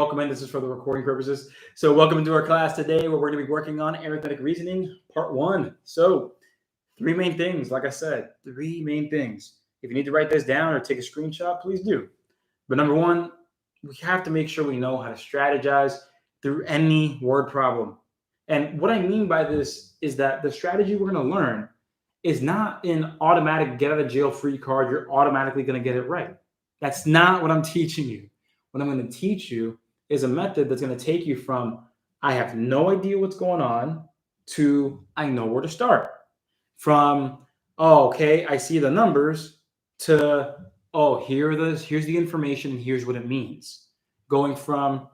Welcome in. This is for the recording purposes. So welcome into our class today where we're going to be working on arithmetic reasoning part 1. So 3 main things, like I said, 3 main things. If you need to write this down or take a screenshot, please do. But number 1, we have to make sure we know how to strategize through any word problem. And what I mean by this is that the strategy we're going to learn is not an automatic get out of jail free card. You're automatically going to get it right. That's not what I'm teaching you. What I'm going to teach you is a method that's going to take you from I have no idea what's going on to I know where to start. From, oh, okay, I see the numbers to, oh, here's the information and here's what it means. Going from,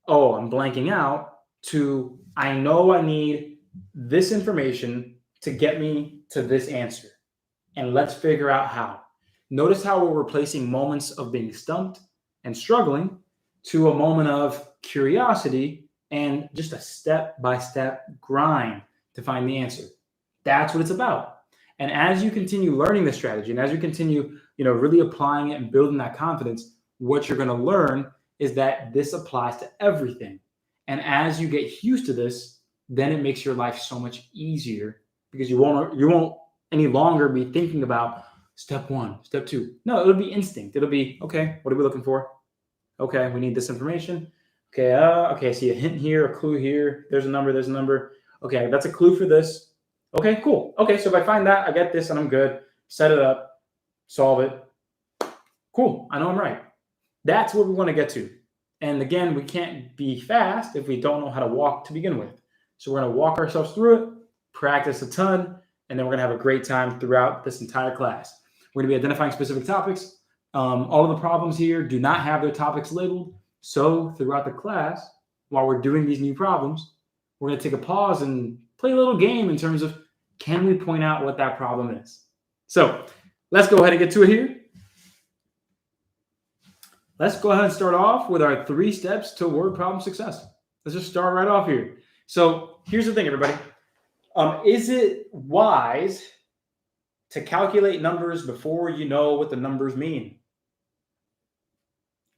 oh, I'm blanking out to I know I need this information to get me to this answer. And let's figure out how. Notice how we're replacing moments of being stumped and struggling to a moment of curiosity and just a step-by-step grind to find the answer. That's what it's about. And as you continue learning the strategy and as you continue, really applying it and building that confidence, what you're going to learn is that this applies to everything. And as you get used to this, then it makes your life so much easier because you won't any longer be thinking about step 1, step 2. No, it'll be instinct. It'll be, okay, what are we looking for? Okay, we need this information. Okay, I see a hint here, a clue here. There's a number. Okay, that's a clue for this. Okay, cool. Okay, so if I find that, I get this and I'm good. Set it up, solve it. Cool, I know I'm right. That's what we want to get to. And again, we can't be fast if we don't know how to walk to begin with. So we're going to walk ourselves through it, practice a ton, and then we're going to have a great time throughout this entire class. We're going to be identifying specific topics. All of the problems here do not have their topics labeled. So throughout the class, while we're doing these new problems, we're going to take a pause and play a little game in terms of can we point out what that problem is? So let's go ahead and get to it here. Let's go ahead and start off with our 3 steps to word problem success. Let's just start right off here. So here's the thing, everybody. Is it wise to calculate numbers before you know what the numbers mean?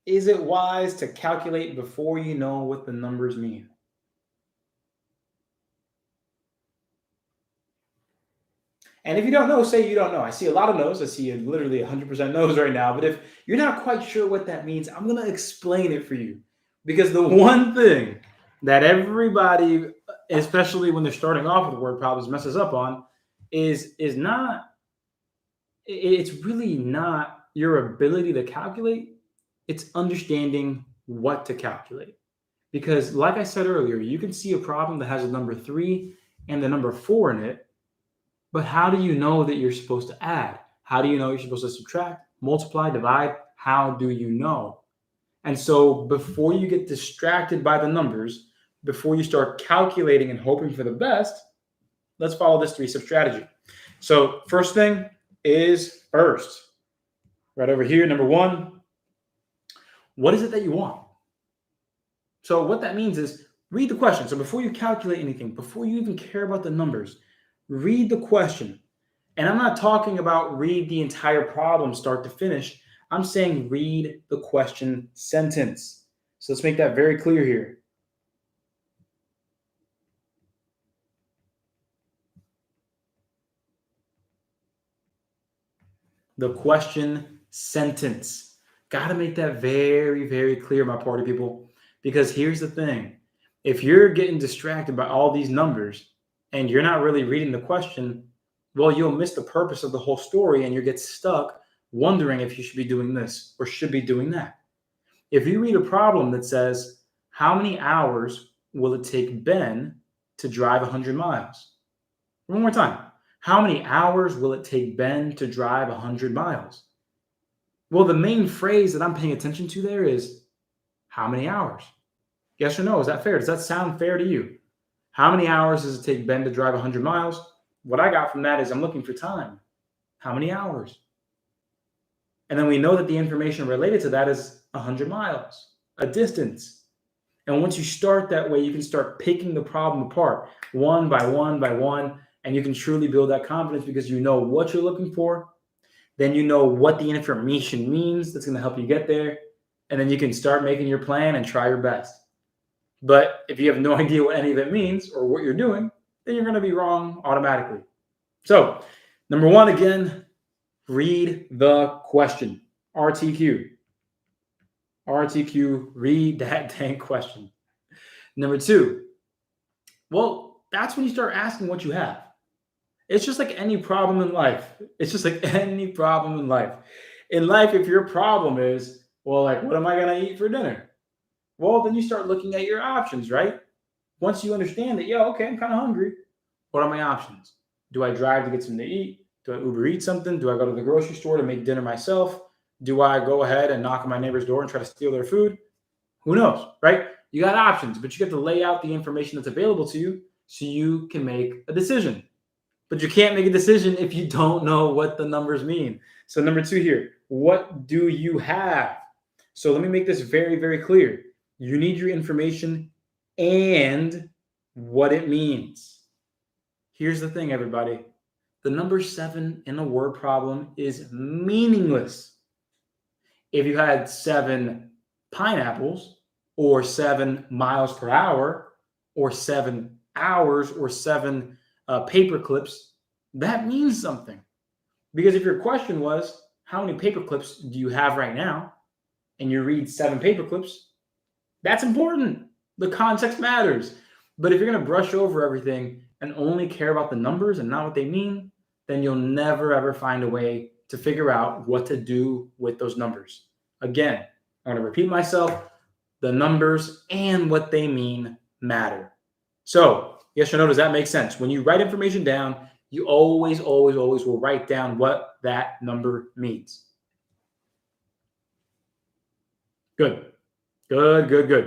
Is it wise to calculate before you know what the numbers mean? And if you don't know, say you don't know. I see a lot of no's. I see literally 100% no's right now. But if you're not quite sure what that means, I'm going to explain it for you. Because the one thing that everybody, especially when they're starting off with word problems, messes up on it's really not your ability to calculate. It's understanding what to calculate. Because like I said earlier, you can see a problem that has a number 3 and the number 4 in it, but how do you know that you're supposed to add? How do you know you're supposed to subtract, multiply, divide? How do you know? And so before you get distracted by the numbers, before you start calculating and hoping for the best, let's follow this 3-step strategy. So first thing is first. Right over here, number 1. What is it that you want? So what that means is read the question. So before you calculate anything, before you even care about the numbers, read the question. And I'm not talking about read the entire problem start to finish. I'm saying read the question sentence. So let's make that very clear here. The question sentence. Got to make that very, very clear, my party people, because here's the thing. If you're getting distracted by all these numbers and you're not really reading the question, well, you'll miss the purpose of the whole story and you get stuck wondering if you should be doing this or should be doing that. If you read a problem that says, how many hours will it take Ben to drive 100 miles? One more time. How many hours will it take Ben to drive 100 miles? Well, the main phrase that I'm paying attention to there is how many hours? Yes or no? Is that fair? Does that sound fair to you? How many hours does it take Ben to drive 100 miles? What I got from that is I'm looking for time. How many hours? And then we know that the information related to that is 100 miles, a distance. And once you start that way, you can start picking the problem apart one by one by one, and you can truly build that confidence because you know what you're looking for. Then you know what the information means that's going to help you get there. and then you can start making your plan and try your best. But if you have no idea what any of it means or what you're doing, then you're going to be wrong automatically. So, number one, again, read the question. RTQ. RTQ, read that dang question. Number two, well, that's when you start asking what you have. It's just like any problem in life. It's just like any problem in life. In life, if your problem is, well, like, what am I going to eat for dinner? Well, then you start looking at your options, right? Once you understand that, yeah, okay, I'm kind of hungry. What are my options? Do I drive to get something to eat? Do I Uber Eat something? Do I go to the grocery store to make dinner myself? Do I go ahead and knock on my neighbor's door and try to steal their food? Who knows, right? You got options, but you get to lay out the information that's available to you so you can make a decision. But you can't make a decision if you don't know what the numbers mean. So number two here, what do you have? So let me make this very, very clear. You need your information and what it means. Here's the thing, everybody. The number 7 in a word problem is meaningless. If you had 7 pineapples or 7 miles per hour or 7 hours or 7 paper clips, that means something. Because if your question was, how many paper clips do you have right now? And you read 7 paper clips, that's important. The context matters. But if you're going to brush over everything and only care about the numbers and not what they mean, then you'll never, ever find a way to figure out what to do with those numbers. Again, I'm going to repeat myself. The numbers and what they mean matter. So, yes or no, does that make sense? When you write information down, you always, always, always will write down what that number means. Good. Good, good, good.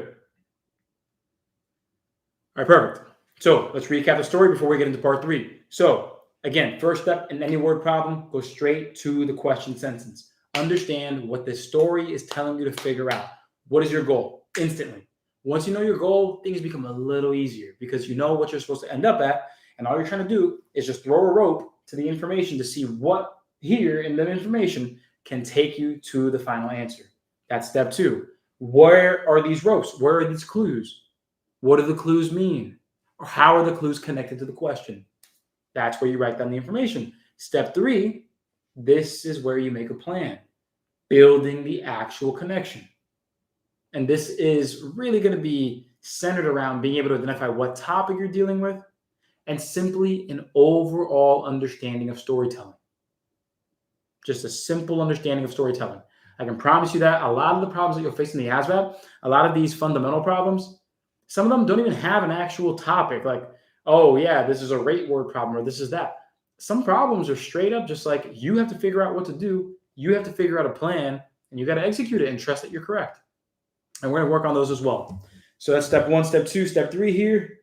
All right, perfect. So let's recap the story before we get into part 3. So again, first step in any word problem, go straight to the question sentence. Understand what this story is telling you to figure out. What is your goal? Instantly. Once you know your goal, things become a little easier because you know what you're supposed to end up at. And all you're trying to do is just throw a rope to the information to see what here in the information can take you to the final answer. That's step 2. Where are these ropes? Where are these clues? What do the clues mean? Or how are the clues connected to the question? That's where you write down the information. Step 3, this is where you make a plan, building the actual connection. And this is really going to be centered around being able to identify what topic you're dealing with and simply an overall understanding of storytelling. Just a simple understanding of storytelling. I can promise you that a lot of the problems that you'll face in the ASVAB, a lot of these fundamental problems, some of them don't even have an actual topic like, oh yeah, this is a rate word problem or this is that. Some problems are straight up just like you have to figure out what to do. You have to figure out a plan and you got to execute it and trust that you're correct. And we're going to work on those as well. So that's step 1, step 2, step 3 here.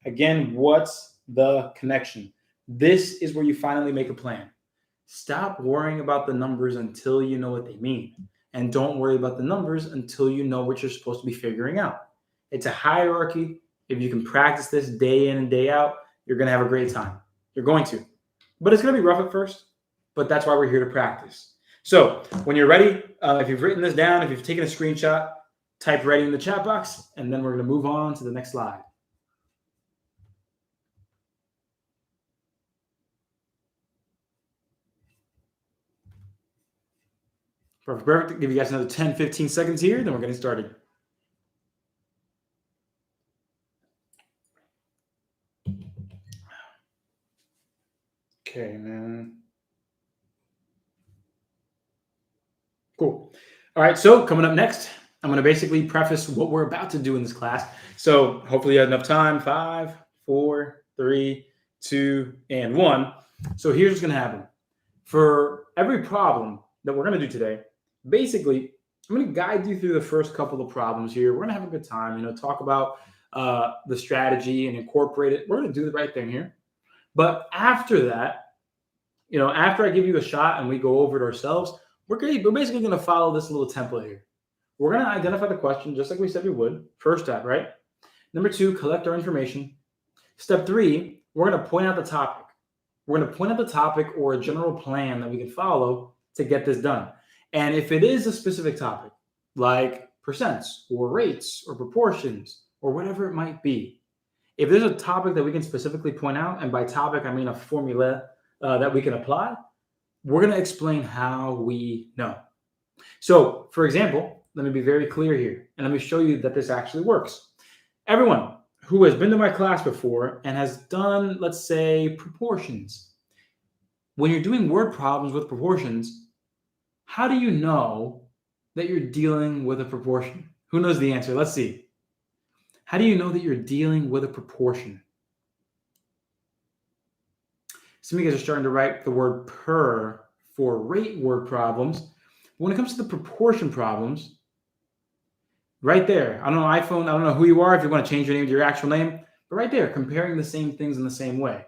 Again, what's the connection? This is where you finally make a plan. Stop worrying about the numbers until you know what they mean. And don't worry about the numbers until you know what you're supposed to be figuring out. It's a hierarchy. If you can practice this day in and day out, you're going to have a great time. You're going to. But it's going to be rough at first, but that's why we're here to practice. So when you're ready, if you've written this down, if you've taken a screenshot, type ready in the chat box, and then we're going to move on to the next slide. Perfect. Give you guys another 10, 15 seconds here, then we're getting started. Okay, man. Cool. All right, so coming up next, I'm going to basically preface what we're about to do in this class. So hopefully you had enough time. 5, 4, 3, 2, and 1. So here's what's going to happen. For every problem that we're going to do today, basically, I'm going to guide you through the first couple of problems here. We're going to have a good time, talk about the strategy and incorporate it. We're going to do the right thing here. But after that, after I give you a shot and we go over it ourselves, we're basically going to follow this little template here. We're going to identify the question just like we said we would. First step, right? Number 2, collect our information. Step 3, we're going to point out the topic. We're going to point out the topic or a general plan that we can follow to get this done. And if it is a specific topic, like percents or rates or proportions or whatever it might be. If there's a topic that we can specifically point out, and by topic, I mean a formula that we can apply, we're going to explain how we know. So, for example, let me be very clear here, and let me show you that this actually works. Everyone who has been to my class before and has done, let's say, proportions, when you're doing word problems with proportions, how do you know that you're dealing with a proportion? Who knows the answer? Let's see. How do you know that you're dealing with a proportion? Some of you guys are starting to write the word per for rate word problems. But when it comes to the proportion problems, right there, I don't know iPhone, I don't know who you are, if you want to change your name to your actual name, but right there, comparing the same things in the same way.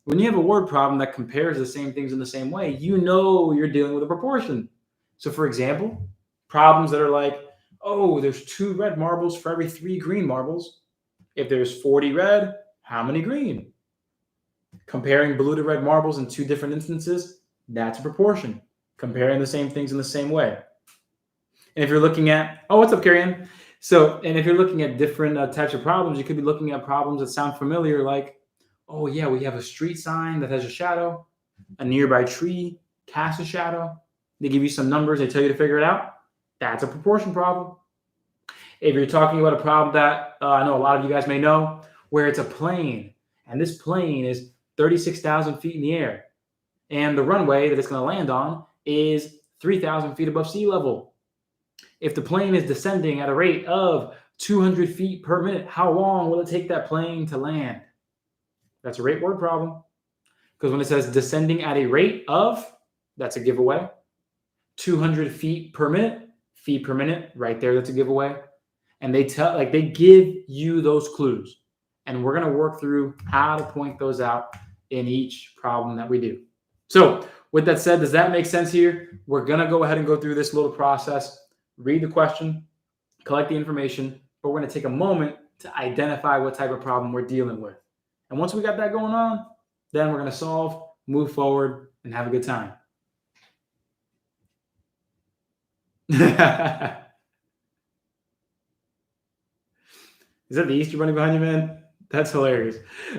When you have a word problem that compares the same things in the same way, you know you're dealing with a proportion. So for example, problems that are like, oh, there's 2 red marbles for every 3 green marbles. If there's 40 red, how many green? Comparing blue to red marbles in 2 different instances, that's a proportion. Comparing the same things in the same way. And if you're looking at, oh, what's up, Carrie-Ann? So, and if you're looking at different types of problems, you could be looking at problems that sound familiar, like, oh yeah, we have a street sign that has a shadow, a nearby tree casts a shadow. They give you some numbers, they tell you to figure it out. That's a proportion problem. If you're talking about a problem that I know a lot of you guys may know, where it's a plane, and this plane is 36,000 feet in the air, and the runway that it's going to land on is 3,000 feet above sea level. If the plane is descending at a rate of 200 feet per minute, how long will it take that plane to land? That's a rate word problem. Because when it says descending at a rate of, that's a giveaway. 200 feet per minute, right there, that's a giveaway. And they give you those clues. And we're going to work through how to point those out in each problem that we do. So with that said, does that make sense here? We're going to go ahead and go through this little process, read the question, collect the information, but we're going to take a moment to identify what type of problem we're dealing with. And once we got that going on, then we're going to solve, move forward, and have a good time. Is that the Easter Bunny behind you, man? That's hilarious.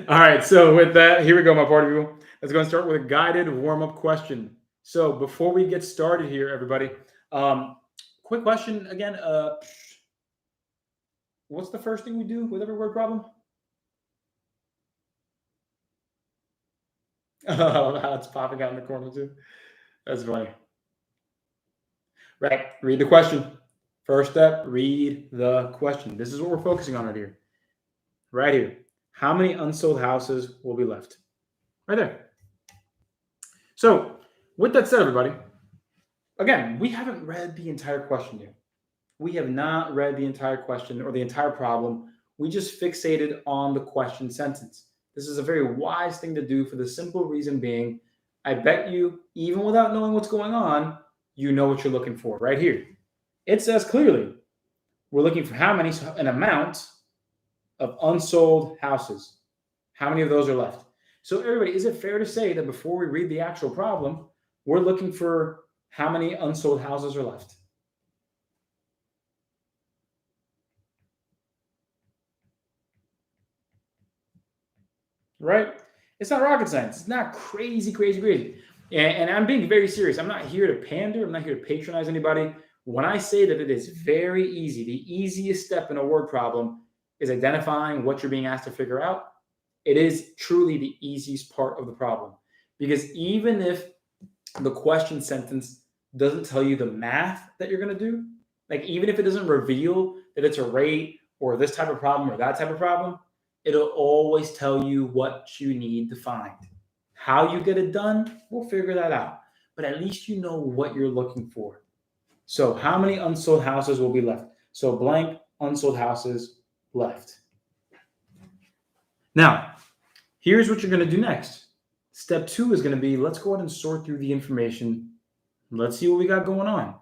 All right, so with that, here we go, my party people. Let's go and start with a guided warm-up question. So before we get started here, everybody, quick question again. What's the first thing we do with every word problem? Oh, it's popping out in the corner too. That's funny. Right, read the question. First step, read the question. This is what we're focusing on right here. Right here. How many unsold houses will be left? Right there. So, with that said, everybody, again, we haven't read the entire question yet. We have not read the entire question or the entire problem. We just fixated on the question sentence. This is a very wise thing to do for the simple reason being, I bet you, even without knowing what's going on, you know what you're looking for right here. It says clearly, we're looking for how many, an amount of unsold houses. How many of those are left? So everybody, is it fair to say that before we read the actual problem, we're looking for how many unsold houses are left? Right? It's not rocket science. It's not crazy. And I'm being very serious. I'm not here to pander. I'm not here to patronize anybody. When I say that it is very easy, the easiest step in a word problem is identifying what you're being asked to figure out. It is truly the easiest part of the problem. Because even if the question sentence doesn't tell you the math that you're going to do, like even if it doesn't reveal that it's a rate or this type of problem or that type of problem, it'll always tell you what you need to find. How you get it done, we'll figure that out. But at least you know what you're looking for. So how many unsold houses will be left? So blank unsold houses left. Now, here's what you're going to do next. Step 2 is going to be, let's go ahead and sort through the information. Let's see what we got going on.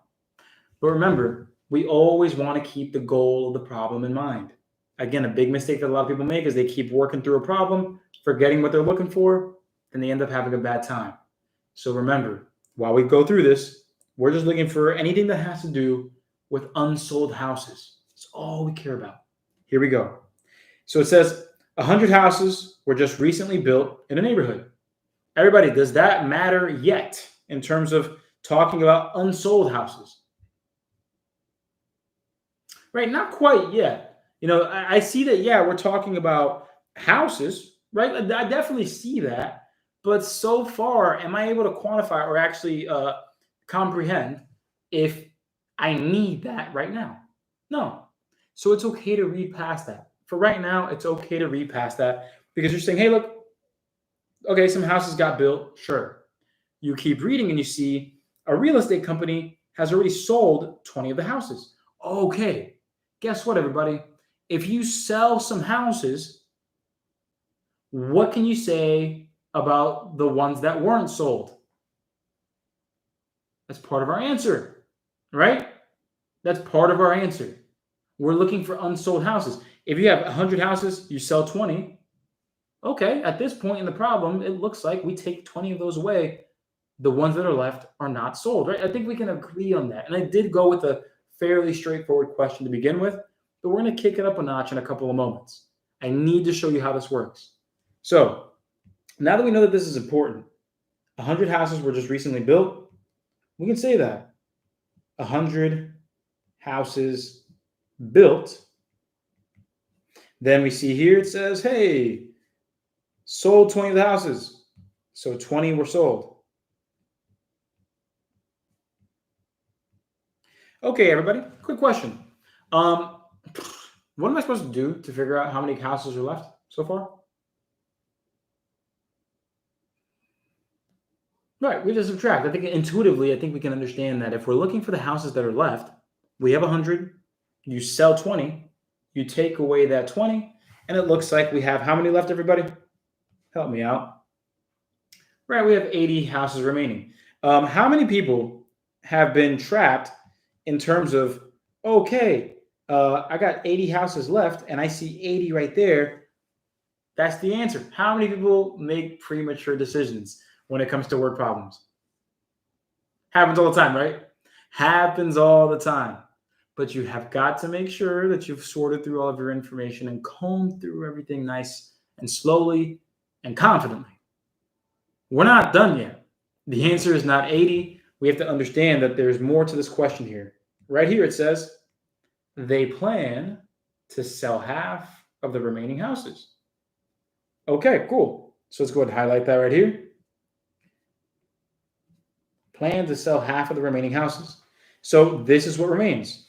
But remember, we always want to keep the goal of the problem in mind. Again, a big mistake that a lot of people make is they keep working through a problem, forgetting what they're looking for, and they end up having a bad time. So remember, while we go through this, we're just looking for anything that has to do with unsold houses. That's all we care about. Here we go. So it says 100 houses were just recently built in a neighborhood. Everybody, does that matter yet in terms of talking about unsold houses? Right, not quite yet. I see that, yeah, we're talking about houses, right? I definitely see that. But so far, am I able to quantify or actually comprehend if I need that right now? No. So it's okay to read past that. For right now, it's okay to read past that because you're saying, hey, look, okay, some houses got built. Sure. You keep reading and you see a real estate company has already sold 20 of the houses. Okay. Guess what, everybody? If you sell some houses, what can you say about the ones that weren't sold? That's part of our answer, right? That's part of our answer. We're looking for unsold houses. If you have 100 houses, you sell 20. Okay, at this point in the problem, it looks like we take 20 of those away. The ones that are left are not sold, right? I think we can agree on that. And I did go with a fairly straightforward question to begin with, but we're going to kick it up a notch in a couple of moments. I need to show you how this works. So now that we know that this is important, 100 houses were just recently built, we can say that 100 houses built. Then we see here it says, hey, sold 20 of the houses. So 20 were sold. Okay, everybody, quick question. What am I supposed to do to figure out how many houses are left so far? Right, we just subtract. I think intuitively, I think we can understand that if we're looking for the houses that are left, we have 100, you sell 20, you take away that 20, and it looks like we have how many left, everybody? Help me out. Right, we have 80 houses remaining. How many people have been trapped in terms of, okay, I got 80 houses left and I see 80 right there? That's the answer. How many people make premature decisions when it comes to word problems? Happens all the time, right? Happens all the time. But you have got to make sure that you've sorted through all of your information and combed through everything nice and slowly and confidently. We're not done yet. The answer is not 80. We have to understand that there's more to this question here. Right here it says, they plan to sell half of the remaining houses. Okay, cool. So let's go ahead and highlight that right here. Plan to sell half of the remaining houses. So this is what remains.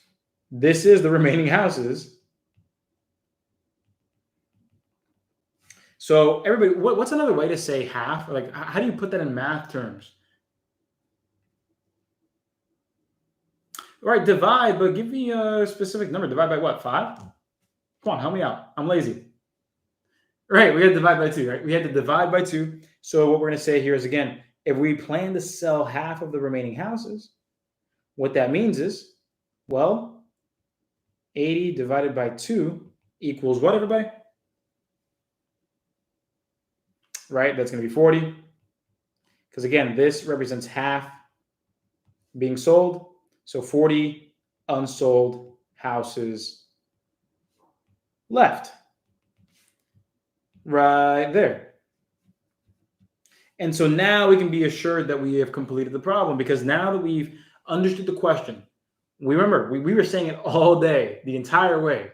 This is the remaining houses. So everybody, what's another way to say half? Like, how do you put that in math terms? All right, divide, but give me a specific number. Divide by what, 5? Come on, help me out. I'm lazy. Right, we had to divide by 2, right? We had to divide by 2. So what we're going to say here is, again, if we plan to sell half of the remaining houses, what that means is, well, 80 divided by 2 equals what, everybody? Right, that's going to be 40. Because again, this represents half being sold. So 40 unsold houses left. Right there. And so now we can be assured that we have completed the problem, because now that we've understood the question, we were saying it all day, the entire way.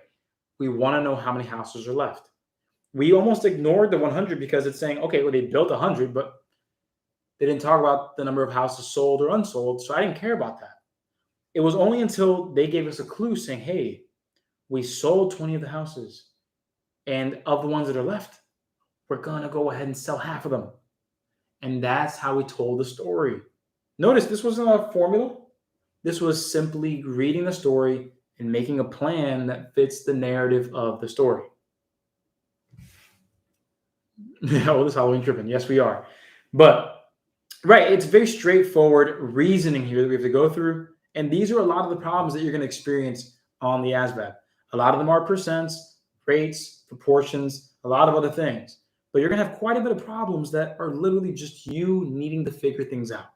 We want to know how many houses are left. We almost ignored the 100 because it's saying, okay, well, they built 100, but they didn't talk about the number of houses sold or unsold. So I didn't care about that. It was only until they gave us a clue saying, hey, we sold 20 of the houses, and of the ones that are left, we're going to go ahead and sell half of them. And that's how we told the story. Notice this wasn't a formula. This was simply reading the story and making a plan that fits the narrative of the story. Oh, this Halloween tripping. Yes, we are. But, right, it's very straightforward reasoning here that we have to go through. And these are a lot of the problems that you're going to experience on the ASVAB. A lot of them are percents, rates, proportions, a lot of other things. But you're going to have quite a bit of problems that are literally just you needing to figure things out.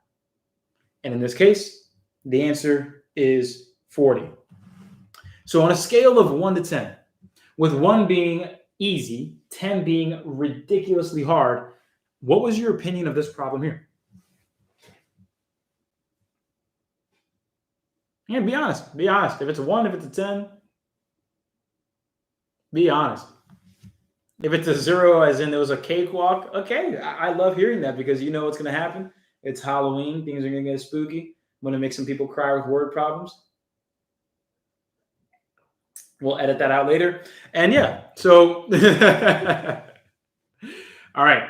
And in this case, the answer is 40. So on a scale of 1 to 10, with 1 being easy, 10 being ridiculously hard, what was your opinion of this problem here? Yeah, be honest. Be honest. If it's a 1, if it's a 10, be honest. If it's a 0, as in it was a cakewalk, okay, I love hearing that because you know what's going to happen. It's Halloween. Things are going to get spooky. I'm going to make some people cry with word problems. We'll edit that out later. And yeah, so all right.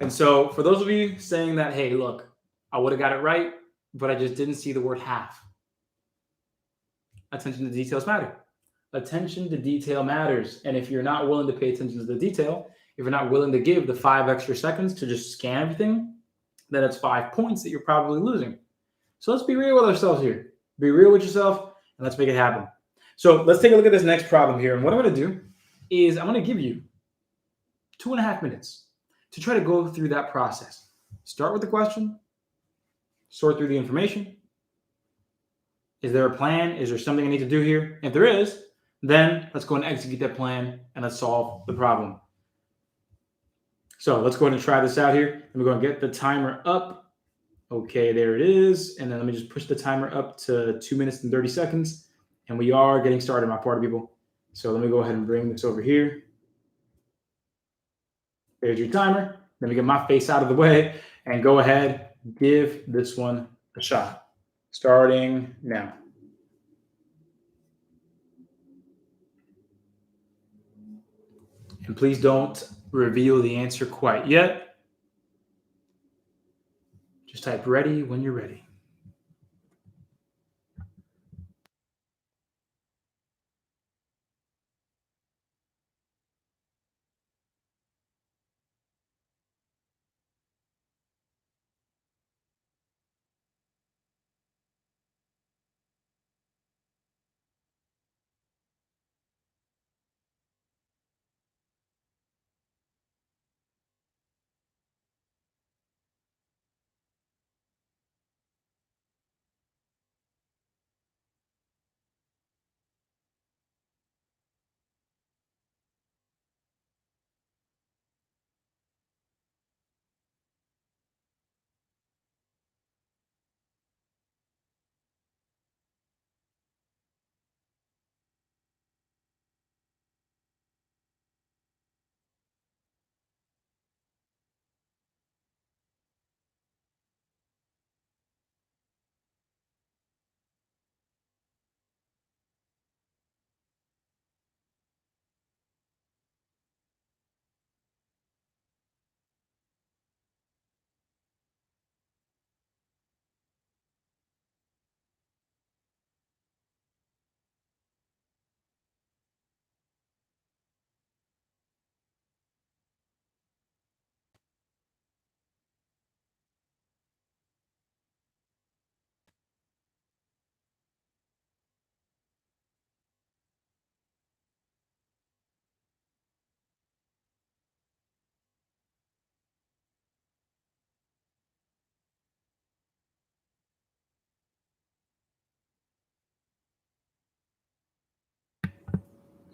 And so for those of you saying that, hey, look, I would have got it right, but I just didn't see the word half. Attention to details matter. Attention to detail matters. And if you're not willing to pay attention to the detail, if you're not willing to give the 5 extra seconds to just scan everything, then it's 5 points that you're probably losing. So let's be real with ourselves here. Be real with yourself and let's make it happen. So let's take a look at this next problem here. And what I'm going to do is I'm going to give you 2.5 minutes to try to go through that process. Start with the question, sort through the information. Is there a plan? Is there something I need to do here? If there is, then let's go and execute that plan and let's solve the problem. So let's go ahead and try this out here. And we're going to get the timer up. Okay, there it is. And then let me just push the timer up to 2 minutes and 30 seconds. And we are getting started, my party people. So let me go ahead and bring this over here. There's your timer. Let me get my face out of the way and go ahead, give this one a shot. Starting now. And please don't reveal the answer quite yet. Just type ready when you're ready.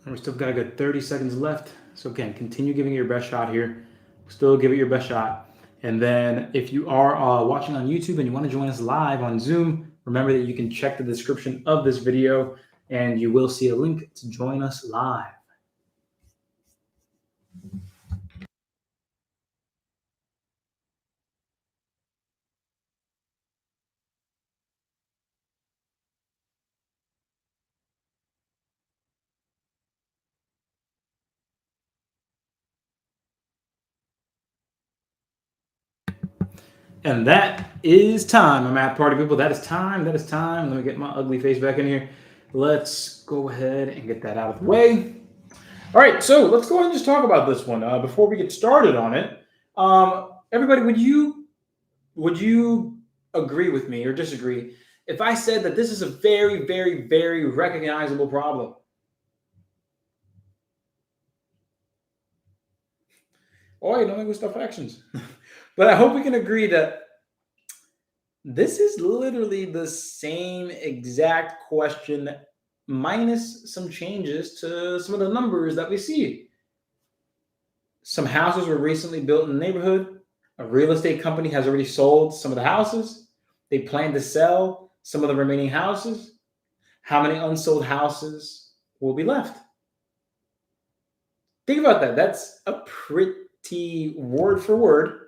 And we're still got a good 30 seconds left. So again, continue giving it your best shot here. Still give it your best shot. And then if you are watching on YouTube and you want to join us live on Zoom, remember that you can check the description of this video and you will see a link to join us live. And that is time, my math party people. That is time. That is time. Let me get my ugly face back in here. Let's go ahead and get that out of the way. All right, so let's go ahead and just talk about this one before we get started on it. Everybody, would you agree with me or disagree if I said that this is a very, very, very recognizable problem? Oh, no me gusta fractions. But I hope we can agree that this is literally the same exact question minus some changes to some of the numbers that we see. Some houses were recently built in the neighborhood. A real estate company has already sold some of the houses. They plan to sell some of the remaining houses. How many unsold houses will be left? Think about that. That's a pretty word for word.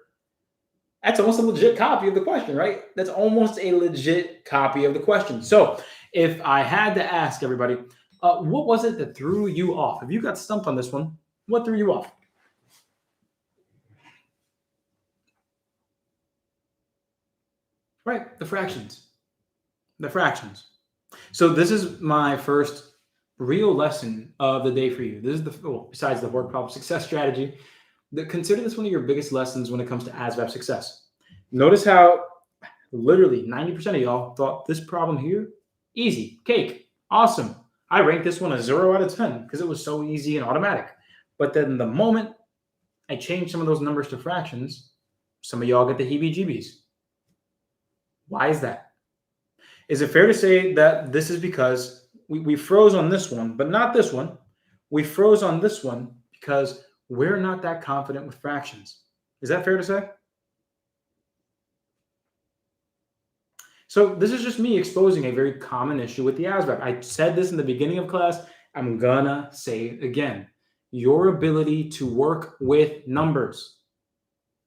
That's almost a legit copy of the question, right? That's almost a legit copy of the question. So if I had to ask everybody, what was it that threw you off? If you got stumped on this one, what threw you off? Right, the fractions. The fractions. So this is my first real lesson of the day for you. This is besides the word problem success strategy, consider this one of your biggest lessons when it comes to ASVAB success. Notice how literally 90% of y'all thought this problem here, easy, cake, awesome. I ranked this one a 0 out of 10 because it was so easy and automatic. But then the moment I changed some of those numbers to fractions, some of y'all get the heebie-jeebies. Why is that? Is it fair to say that this is because we froze on this one, but not this one? We froze on this one because we're not that confident with fractions. Is that fair to say? So this is just me exposing a very common issue with the ASVAB. I said this in the beginning of class. I'm gonna say it again. Your ability to work with numbers.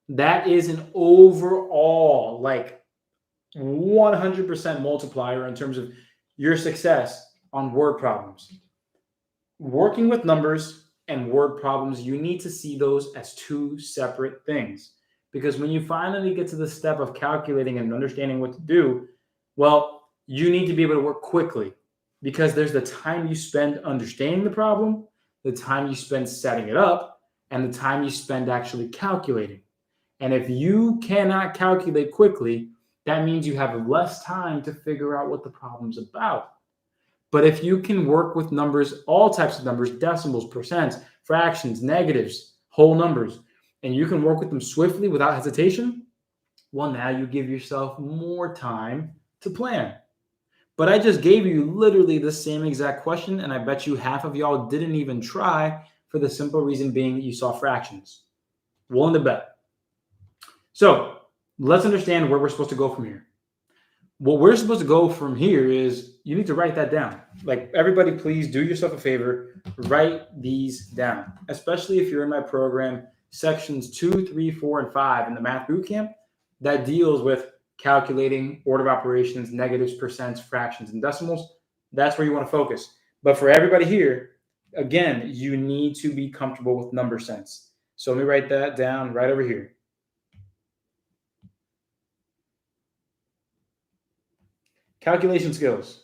That is an overall, 100% multiplier in terms of your success on word problems. Working with numbers and word problems, you need to see those as two separate things. Because when you finally get to the step of calculating and understanding what to do, well, you need to be able to work quickly because there's the time you spend understanding the problem, the time you spend setting it up, and the time you spend actually calculating. And if you cannot calculate quickly, that means you have less time to figure out what the problem's about. But if you can work with numbers, all types of numbers, decimals, percents, fractions, negatives, whole numbers, and you can work with them swiftly without hesitation, well, now you give yourself more time to plan. But I just gave you literally the same exact question, and I bet you half of y'all didn't even try for the simple reason being that you saw fractions. Willing to bet. So let's understand where we're supposed to go from here. What we're supposed to go from here is you need to write that down. Everybody, please do yourself a favor, write these down, especially if you're in my program, sections 2, 3, 4, and 5 in the math bootcamp that deals with calculating order of operations, negatives, percents, fractions, and decimals. That's where you want to focus. But for everybody here, again, you need to be comfortable with number sense. So let me write that down right over here. Calculation skills.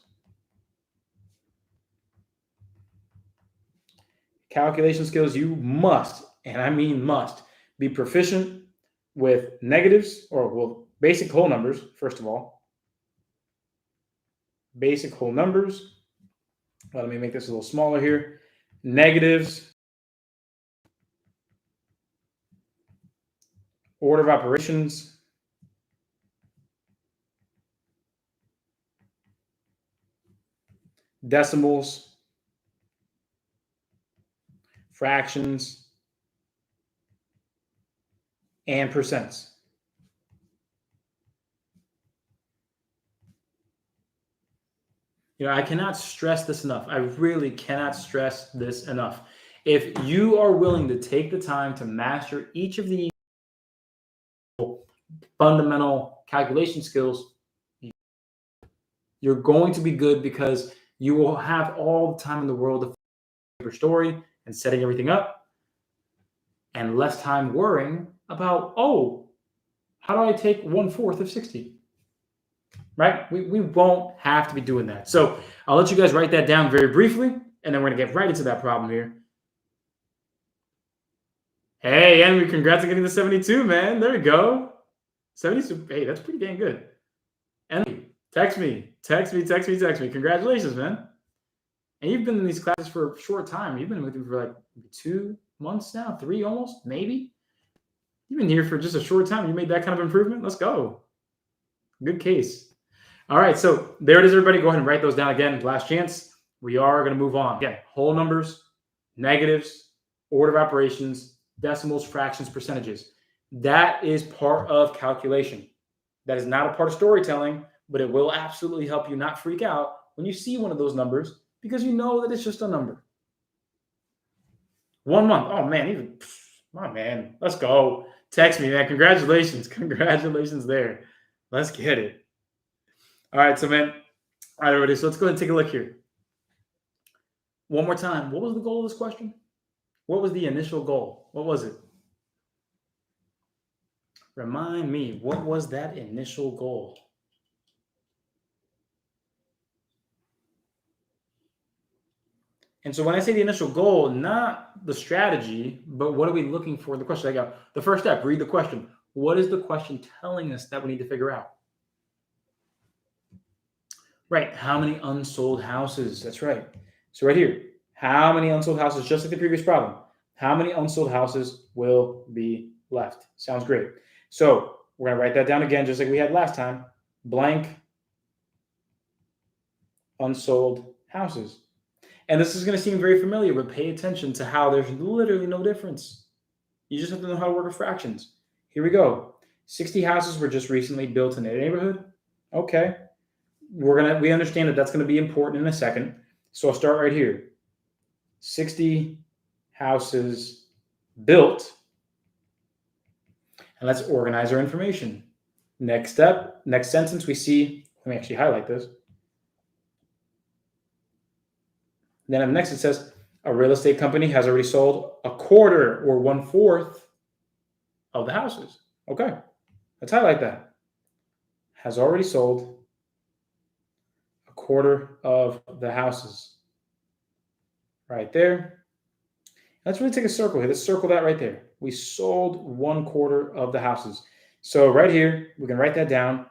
Calculation skills, you must, and I mean must, be proficient with negatives, basic whole numbers, first of all. Basic whole numbers. Let me make this a little smaller here. Negatives. Order of operations. Decimals, fractions, and percents. I cannot stress this enough. I really cannot stress this enough. If you are willing to take the time to master each of these fundamental calculation skills, you're going to be good because you will have all the time in the world to figure your story and setting everything up, and less time worrying about, how do I take 1/4 of 60? Right? We won't have to be doing that. So I'll let you guys write that down very briefly, and then we're going to get right into that problem here. Hey, Henry, congrats on getting the 72, man. There you go. 72. Hey, that's pretty dang good. Henry, text me. Congratulations, man. And you've been in these classes for a short time. You've been with me for 2 months now, 3 almost, maybe. You've been here for just a short time. You made that kind of improvement. Let's go. Good case. All right, so there it is, everybody. Go ahead and write those down again. Last chance. we are going to move on. Again, whole numbers, negatives, order of operations, decimals, fractions, percentages. That is part of calculation. That is not a part of storytelling, but it will absolutely help you not freak out when you see one of those numbers because you know that it's just a number. 1 month. Oh, man. Come on, man. Let's go. Text me, man. Congratulations. Congratulations there. Let's get it. All right, so, man. All right, everybody. So let's go ahead and take a look here. One more time. What was the goal of this question? What was the initial goal? What was it? Remind me, what was that initial goal? And so when I say the initial goal, not the strategy, but what are we looking for in the question? I got the first step, read the question. What is the question telling us that we need to figure out? Right, how many unsold houses? That's right. So right here, how many unsold houses, just like the previous problem, how many unsold houses will be left? Sounds great. So we're going to write that down again, just like we had last time. Blank unsold houses. And this is going to seem very familiar, but pay attention to how there's literally no difference. You just have to know how to work with fractions. Here we go. 60 houses were just recently built in a neighborhood. Okay. We understand that that's going to be important in a second. So I'll start right here. 60 houses built. And let's organize our information. Next step, next sentence, we see, let me actually highlight this. Then up next it says, a real estate company has already sold a quarter or 1/4 of the houses. Okay, let's highlight that. Has already sold a quarter of the houses. Right there. Let's really take a circle here. Let's circle that right there. We sold 1/4 of the houses. So right here, we can write that down.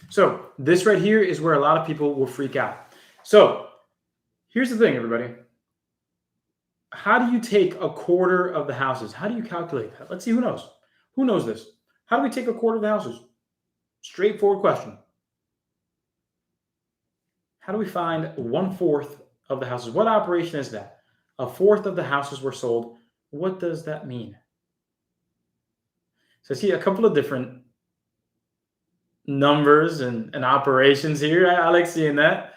So this right here is where a lot of people will freak out. So here's the thing, everybody. How do you take a quarter of the houses? How do you calculate that? Let's see who knows. Who knows this? How do we take a quarter of the houses? Straightforward question. How do we find 1/4 of the houses? What operation is that? 1/4 of the houses were sold. What does that mean? So I see a couple of different numbers and operations here. I like seeing that.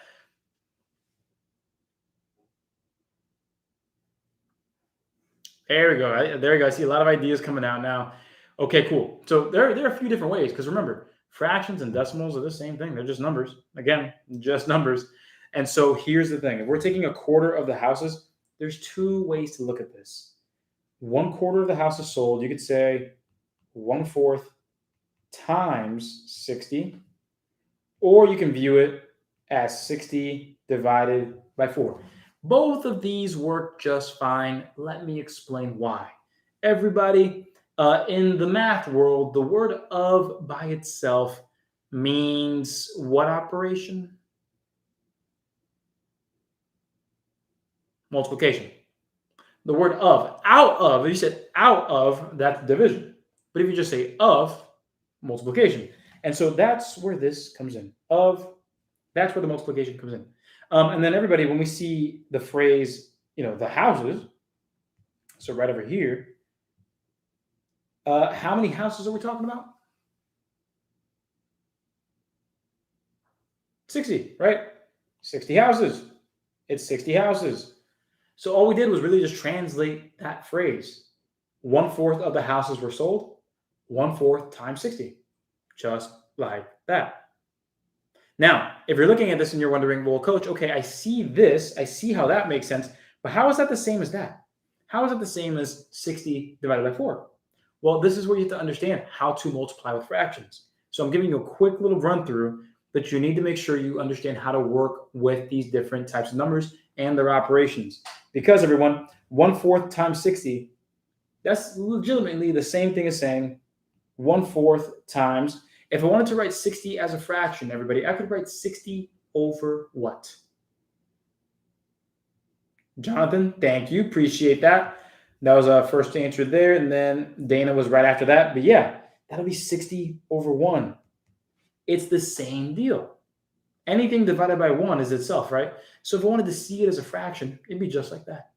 There we go. There we go. I see a lot of ideas coming out now. Okay, cool. So there are a few different ways because remember, fractions and decimals are the same thing. They're just numbers. Again, just numbers. And so here's the thing. If we're taking a quarter of the houses, there's two ways to look at this. 1/4 of the houses sold, you could say 1/4 times 60, or you can view it as 60 divided by 4. Both of these work just fine. Let me explain why. Everybody, in the math world, the word of by itself means what operation? Multiplication. The word of, out of, if you said out of, that's division. But if you just say of, multiplication. And so that's where this comes in. Of, that's where the multiplication comes in. And then everybody, when we see the phrase, the houses, so right over here, how many houses are we talking about? 60, right? 60 houses. It's 60 houses. So all we did was really just translate that phrase. 1/4 of the houses were sold. 1/4 times 60. Just like that. Now, if you're looking at this and you're wondering, well, coach, okay, I see this. I see how that makes sense. But how is that the same as that? How is it the same as 60 divided by 4? Well, this is where you have to understand how to multiply with fractions. So I'm giving you a quick little run through, but you need to make sure you understand how to work with these different types of numbers and their operations. Because everyone, 1/4 times 60, that's legitimately the same thing as saying 1/4 times. If I wanted to write 60 as a fraction, everybody, I could write 60 over what? Jonathan, thank you. Appreciate that. That was our first answer there. And then Dana was right after that. But yeah, that'll be 60 over 1. It's the same deal. Anything divided by 1 is itself, right? So if I wanted to see it as a fraction, it'd be just like that.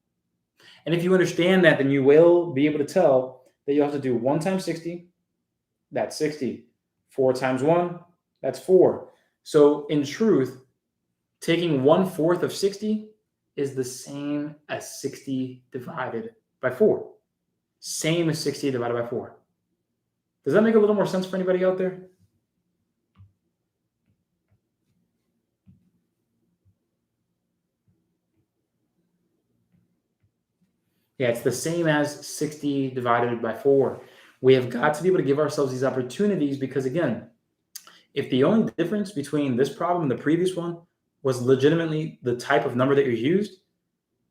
And if you understand that, then you will be able to tell that you'll have to do 1 times 60, that's 60. 4 times 1, that's 4. So in truth, taking 1/4 of 60 is the same as 60 divided by 4. Same as 60 divided by 4. Does that make a little more sense for anybody out there? Yeah, it's the same as 60 divided by 4. We have got to be able to give ourselves these opportunities because, again, if the only difference between this problem and the previous one was legitimately the type of number that you used,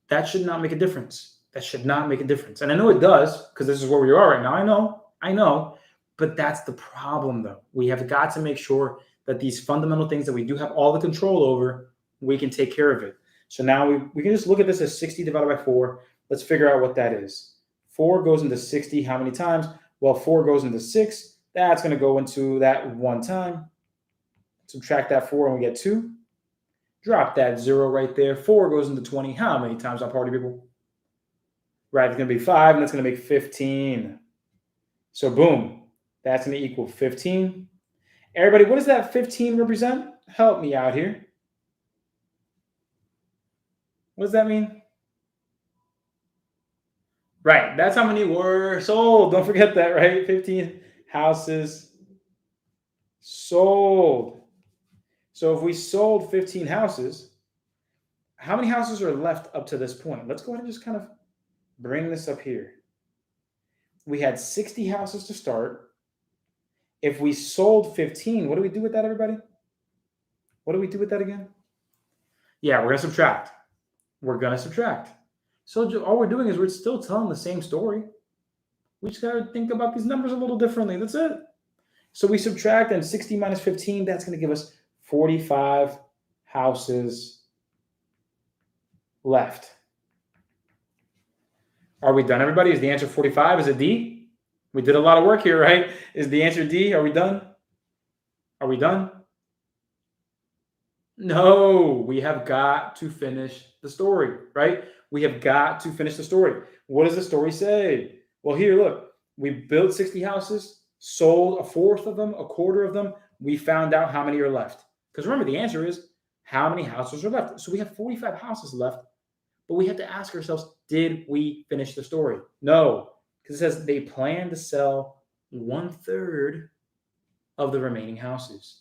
that should not make a difference. That should not make a difference. And I know it does because this is where we are right now. I know. But that's the problem, though. We have got to make sure that these fundamental things that we do have all the control over, we can take care of it. So now we can just look at this as 60 divided by 4. Let's figure out what that is. 4 goes into 60 how many times? Well, 4 goes into 6. That's going to go into that 1 time. Subtract that 4 and we get 2. Drop that 0 right there. 4 goes into 20. How many times on party people? Right, it's going to be 5, and that's going to make 15. So boom, that's going to equal 15. Everybody, what does that 15 represent? Help me out here. What does that mean? Right, that's how many were sold. Don't forget that, right? 15 houses sold. So if we sold 15 houses, how many houses are left up to this point? Let's go ahead and just kind of bring this up here. We had 60 houses to start. If we sold 15, what do we do with that, everybody? What do we do with that again? Yeah, we're going to subtract. We're going to subtract. So all we're doing is we're still telling the same story. We just got to think about these numbers a little differently. That's it. So we subtract, and 60 minus 15, that's going to give us 45 houses left. Are we done, everybody? Is the answer 45? Is it D? We did a lot of work here, right? Is the answer D? Are we done? Are we done? No, we have got to finish the story, right? We have got to finish the story. What does the story say? Well, here, look. We built 60 houses, sold a fourth of them, a quarter of them. We found out how many are left. Because remember, the answer is how many houses are left. So we have 45 houses left. But we have to ask ourselves, did we finish the story? No, because it says they plan to sell 1/3 of the remaining houses.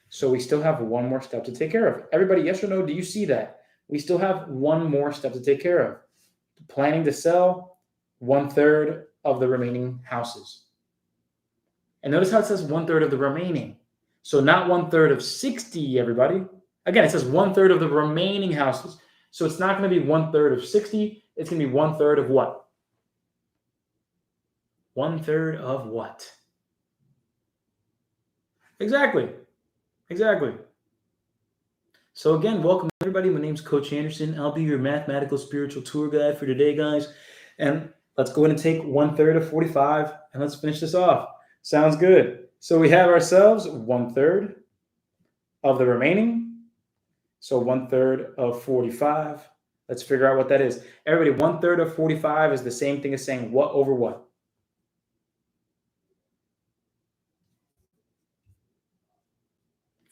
So we still have one more step to take care of. Everybody, yes or no, do you see that? We still have one more step to take care of. Planning to sell 1/3 of the remaining houses. And notice how it says 1/3 of the remaining. So not 1/3 of 60, everybody. Again, it says 1/3 of the remaining houses. So it's not going to be 1/3 of 60. It's going to be 1/3 of what? 1/3 of what? Exactly. So again, welcome everybody. My name's Coach Anderson. I'll be your mathematical spiritual tour guide for today, guys. And let's go ahead and take 1/3 of 45 and let's finish this off. Sounds good. So we have ourselves 1/3 of the remaining. So 1/3 of 45. Let's figure out what that is. Everybody, 1/3 of 45 is the same thing as saying what over what?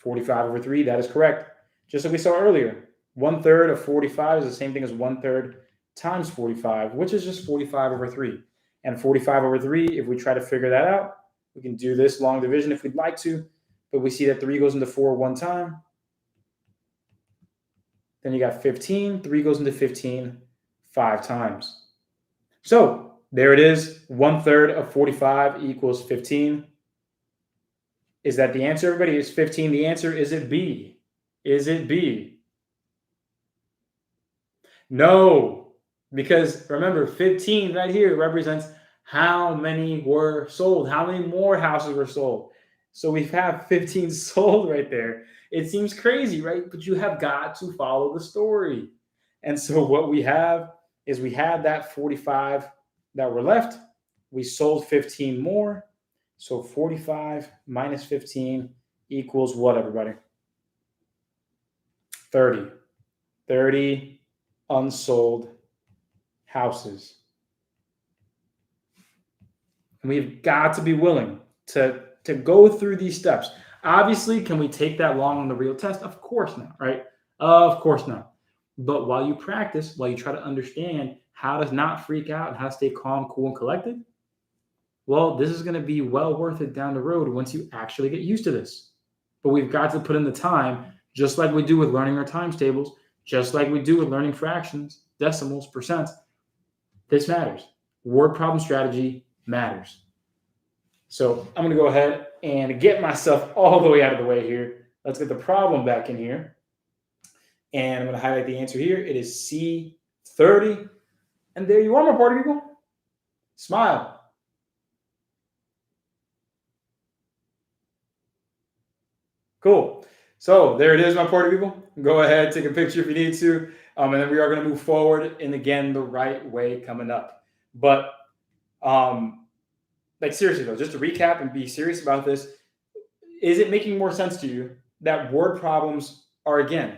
(45/3), that is correct. Just like we saw earlier, 1/3 of 45 is the same thing as 1/3 times 45, which is just 45/3. And 45/3, if we try to figure that out, we can do this long division if we'd like to, but we see that 3 goes into 4 one time. Then you got 15. 3 goes into 15 5 times. So there it is. 1/3 of 45 equals 15. Is that the answer, everybody? Is 15 the answer? Is it B? Is it B? No, because remember, 15 right here represents how many were sold, how many more houses were sold. So we have 15 sold right there. It seems crazy, right? But you have got to follow the story. And so what we have is we had that 45 that were left. We sold 15 more. So 45 minus 15 equals what, everybody? 30. 30 unsold houses. And we've got to be willing to go through these steps. Obviously, can we take that long on the real test? Of course not, right? Of course not. But while you practice, while you try to understand how to not freak out and how to stay calm, cool, and collected, well, this is going to be well worth it down the road once you actually get used to this. But we've got to put in the time, just like we do with learning our times tables, just like we do with learning fractions, decimals, percents. This matters. Word problem strategy matters. So I'm going to go ahead and get myself all the way out of the way here. Let's get the problem back in here. And I'm going to highlight the answer here. It is C30. And there you are, my party people. Smile. Cool. So there it is, my party people. Go ahead, take a picture if you need to. And then we are going to move forward and again, the right way coming up. But like seriously though, just to recap and be serious about this, is it making more sense to you that word problems are again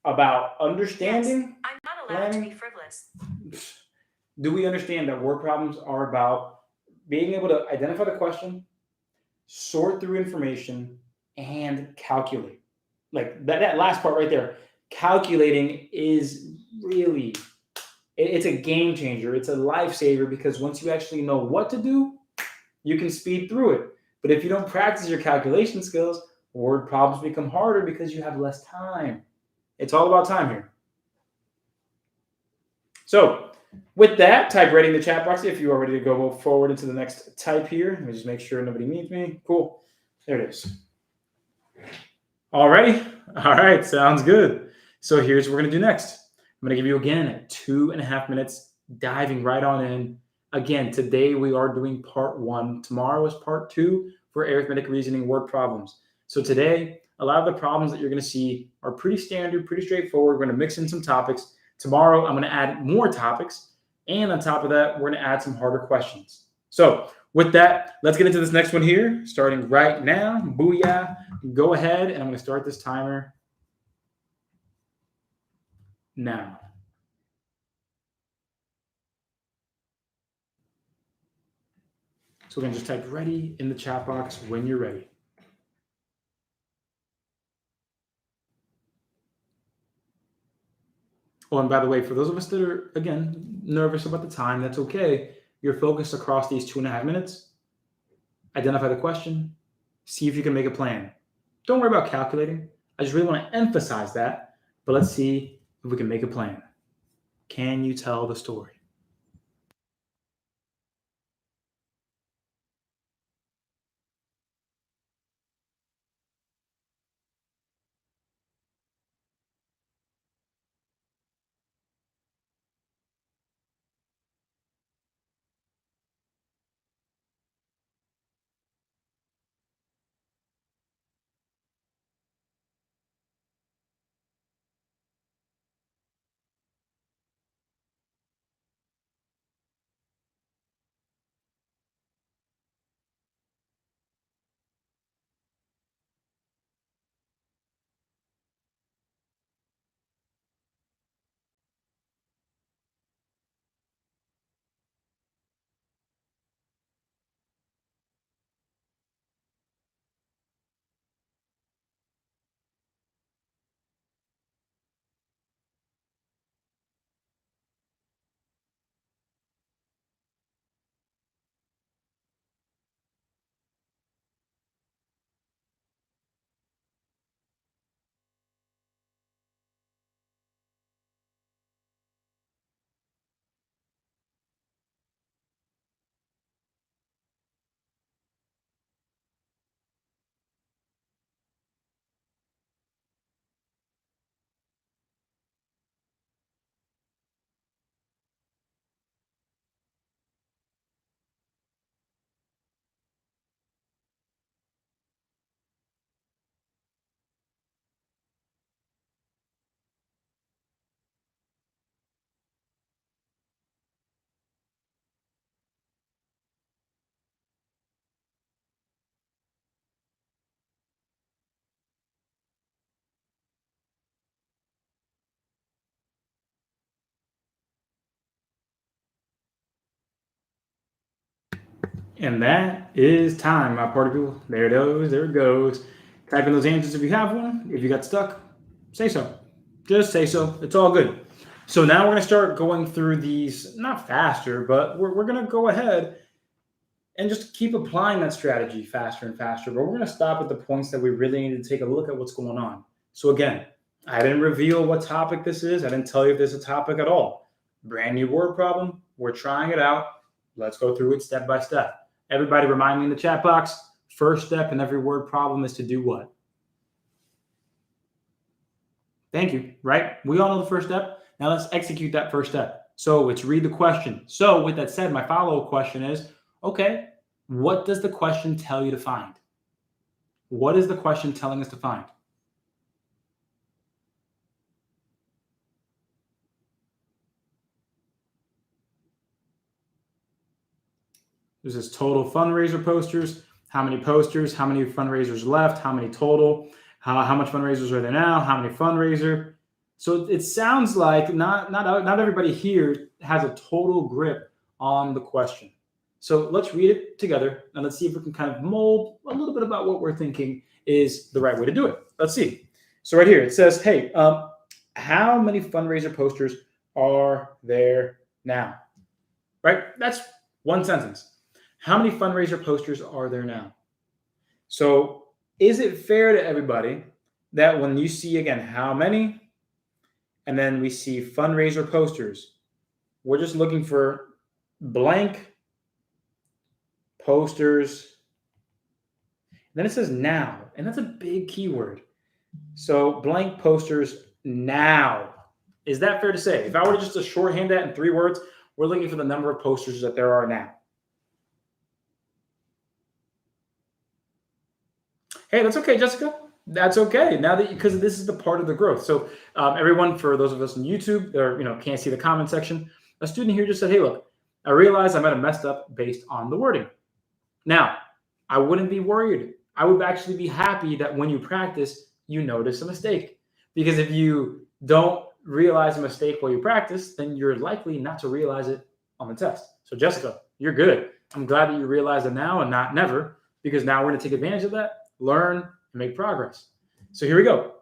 about understanding? Yes, I'm not allowed planning? To be frivolous. Do we understand that word problems are about being able to identify the question, sort through information, and calculate? Like that last part right there, calculating is really, it's a game changer. It's a lifesaver because once you actually know what to do, you can speed through it. But if you don't practice your calculation skills, word problems become harder because you have less time. It's all about time here. So with that, type ready in the chat box if you are ready to go forward into the next type here. Let me just make sure nobody needs me. Cool. There it is. All righty. All right. Sounds good. So here's what we're going to do next. I'm going to give you again 2.5 minutes diving right on in. Again, today we are doing part 1. Tomorrow is part 2 for arithmetic reasoning word problems. So today, a lot of the problems that you're going to see are pretty standard, pretty straightforward. We're going to mix in some topics. Tomorrow, I'm going to add more topics. And on top of that, we're going to add some harder questions. So with that, let's get into this next one here, starting right now. Booyah. Go ahead, and I'm going to start this timer now. So we're going to just type ready in the chat box when you're ready. Oh, and by the way, for those of us that are, again, nervous about the time, that's okay. You're focused across these 2.5 minutes. Identify the question. See if you can make a plan. Don't worry about calculating. I just really want to emphasize that. But let's see if we can make a plan. Can you tell the story? And that is time, my party people. There it goes. There it goes. Type in those answers if you have one. If you got stuck, say so. Just say so. It's all good. So now we're going to start going through these, not faster, but we're going to go ahead and just keep applying that strategy faster and faster. But we're going to stop at the points that we really need to take a look at what's going on. So again, I didn't reveal what topic this is. I didn't tell you if there's a topic at all. Brand new word problem. We're trying it out. Let's go through it step by step. Everybody remind me in the chat box, first step in every word problem is to do what? Thank you, right? We all know the first step. Now let's execute that first step. So it's read the question. So with that said, my follow-up question is, okay, what does the question tell you to find? What is the question telling us to find? This is total fundraiser posters. How many posters? How many fundraisers left? How many total? How much fundraisers are there now? How many fundraiser? So it sounds like not everybody here has a total grip on the question. So let's read it together and let's see if we can kind of mold a little bit about what we're thinking is the right way to do it. Let's see. So right here it says, hey, how many fundraiser posters are there now? Right? That's one sentence. How many fundraiser posters are there now? So is it fair to everybody that when you see, again, how many, and then we see fundraiser posters, we're just looking for blank posters. Then it says now, and that's a big keyword. So blank posters now. Is that fair to say? If I were just to shorthand that in 3 words, we're looking for the number of posters that there are now. Hey, that's okay, Jessica. That's okay. Now that because this is the part of the growth. So everyone, for those of us on YouTube, or can't see the comment section, a student here just said, "Hey, look, I realized I might have messed up based on the wording." Now, I wouldn't be worried. I would actually be happy that when you practice, you notice a mistake. Because if you don't realize a mistake while you practice, then you're likely not to realize it on the test. So Jessica, you're good. I'm glad that you realize it now and not never, because now we're going to take advantage of that, learn, and make progress. So here we go.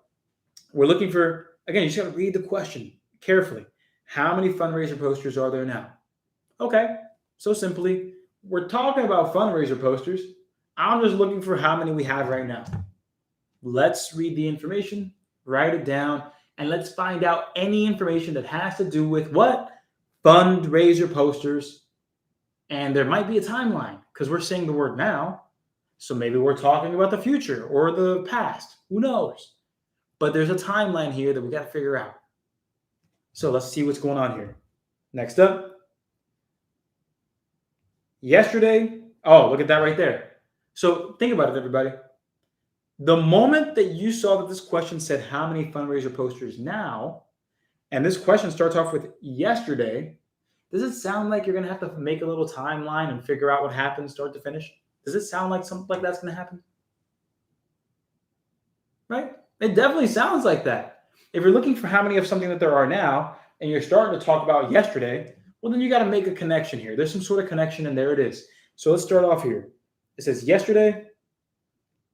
We're looking for, again, you just got to read the question carefully. How many fundraiser posters are there now? Okay, so simply, we're talking about fundraiser posters. I'm just looking for how many we have right now. Let's read the information, write it down, and let's find out any information that has to do with what? Fundraiser posters. And there might be a timeline because we're saying the word now. So maybe we're talking about the future or the past. Who knows? But there's a timeline here that we got to figure out. So let's see what's going on here. Next up. Yesterday. Oh, look at that right there. So think about it, everybody. The moment that you saw that this question said how many fundraiser posters now, and this question starts off with yesterday, does it sound like you're going to have to make a little timeline and figure out what happened start to finish? Does it sound like something like that's going to happen? Right? It definitely sounds like that. If you're looking for how many of something that there are now, and you're starting to talk about yesterday, well, then you got to make a connection here. There's some sort of connection, and there it is. So let's start off here. It says yesterday,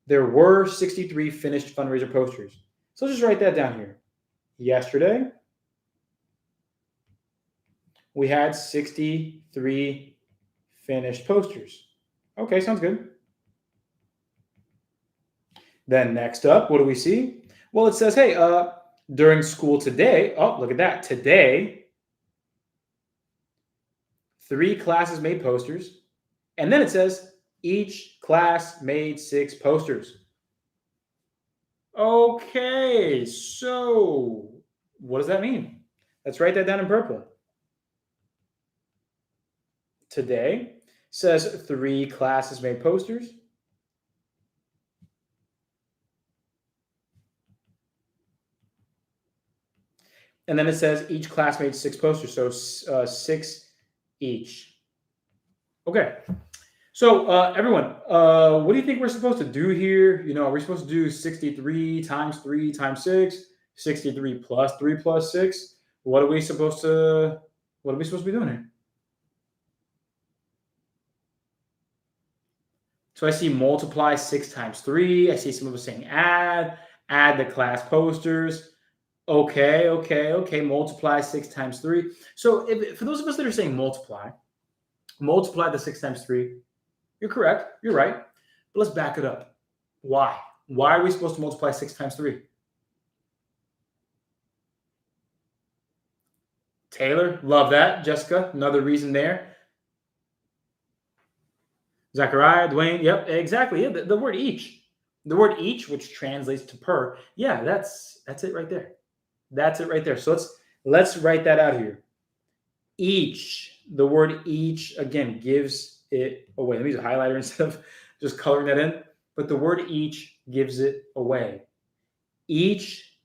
there were 63 finished fundraiser posters. So let's just write that down here. Yesterday, we had 63 finished posters. Okay, sounds good. Then next up, what do we see? Well, it says, hey, during school today, oh, look at that. Today, 3 classes made posters. And then it says, each class made 6 posters. Okay, so what does that mean? Let's write that down in purple. Today says 3 classes made posters. And then it says each class made 6 posters, so 6 each. Okay. So everyone, what do you think we're supposed to do here? Are we supposed to do 63 times 3 times 6, 63 plus 3 plus 6? What are we supposed to be doing here? So I see multiply 6 times 3. I see some of us saying add the class posters. Okay. Multiply 6 times 3. So for those of us that are saying multiply the 6 times 3, you're correct. You're right. But let's back it up. Why? Why are we supposed to multiply 6 times 3? Taylor, love that. Jessica, another reason there. Zachariah, Dwayne, yep, exactly. Yeah, the word each. The word each, which translates to per. Yeah, that's it right there. That's it right there. So let's write that out here. Each, the word each, again, gives it away. Let me use a highlighter instead of just coloring that in. But the word each gives it away. Each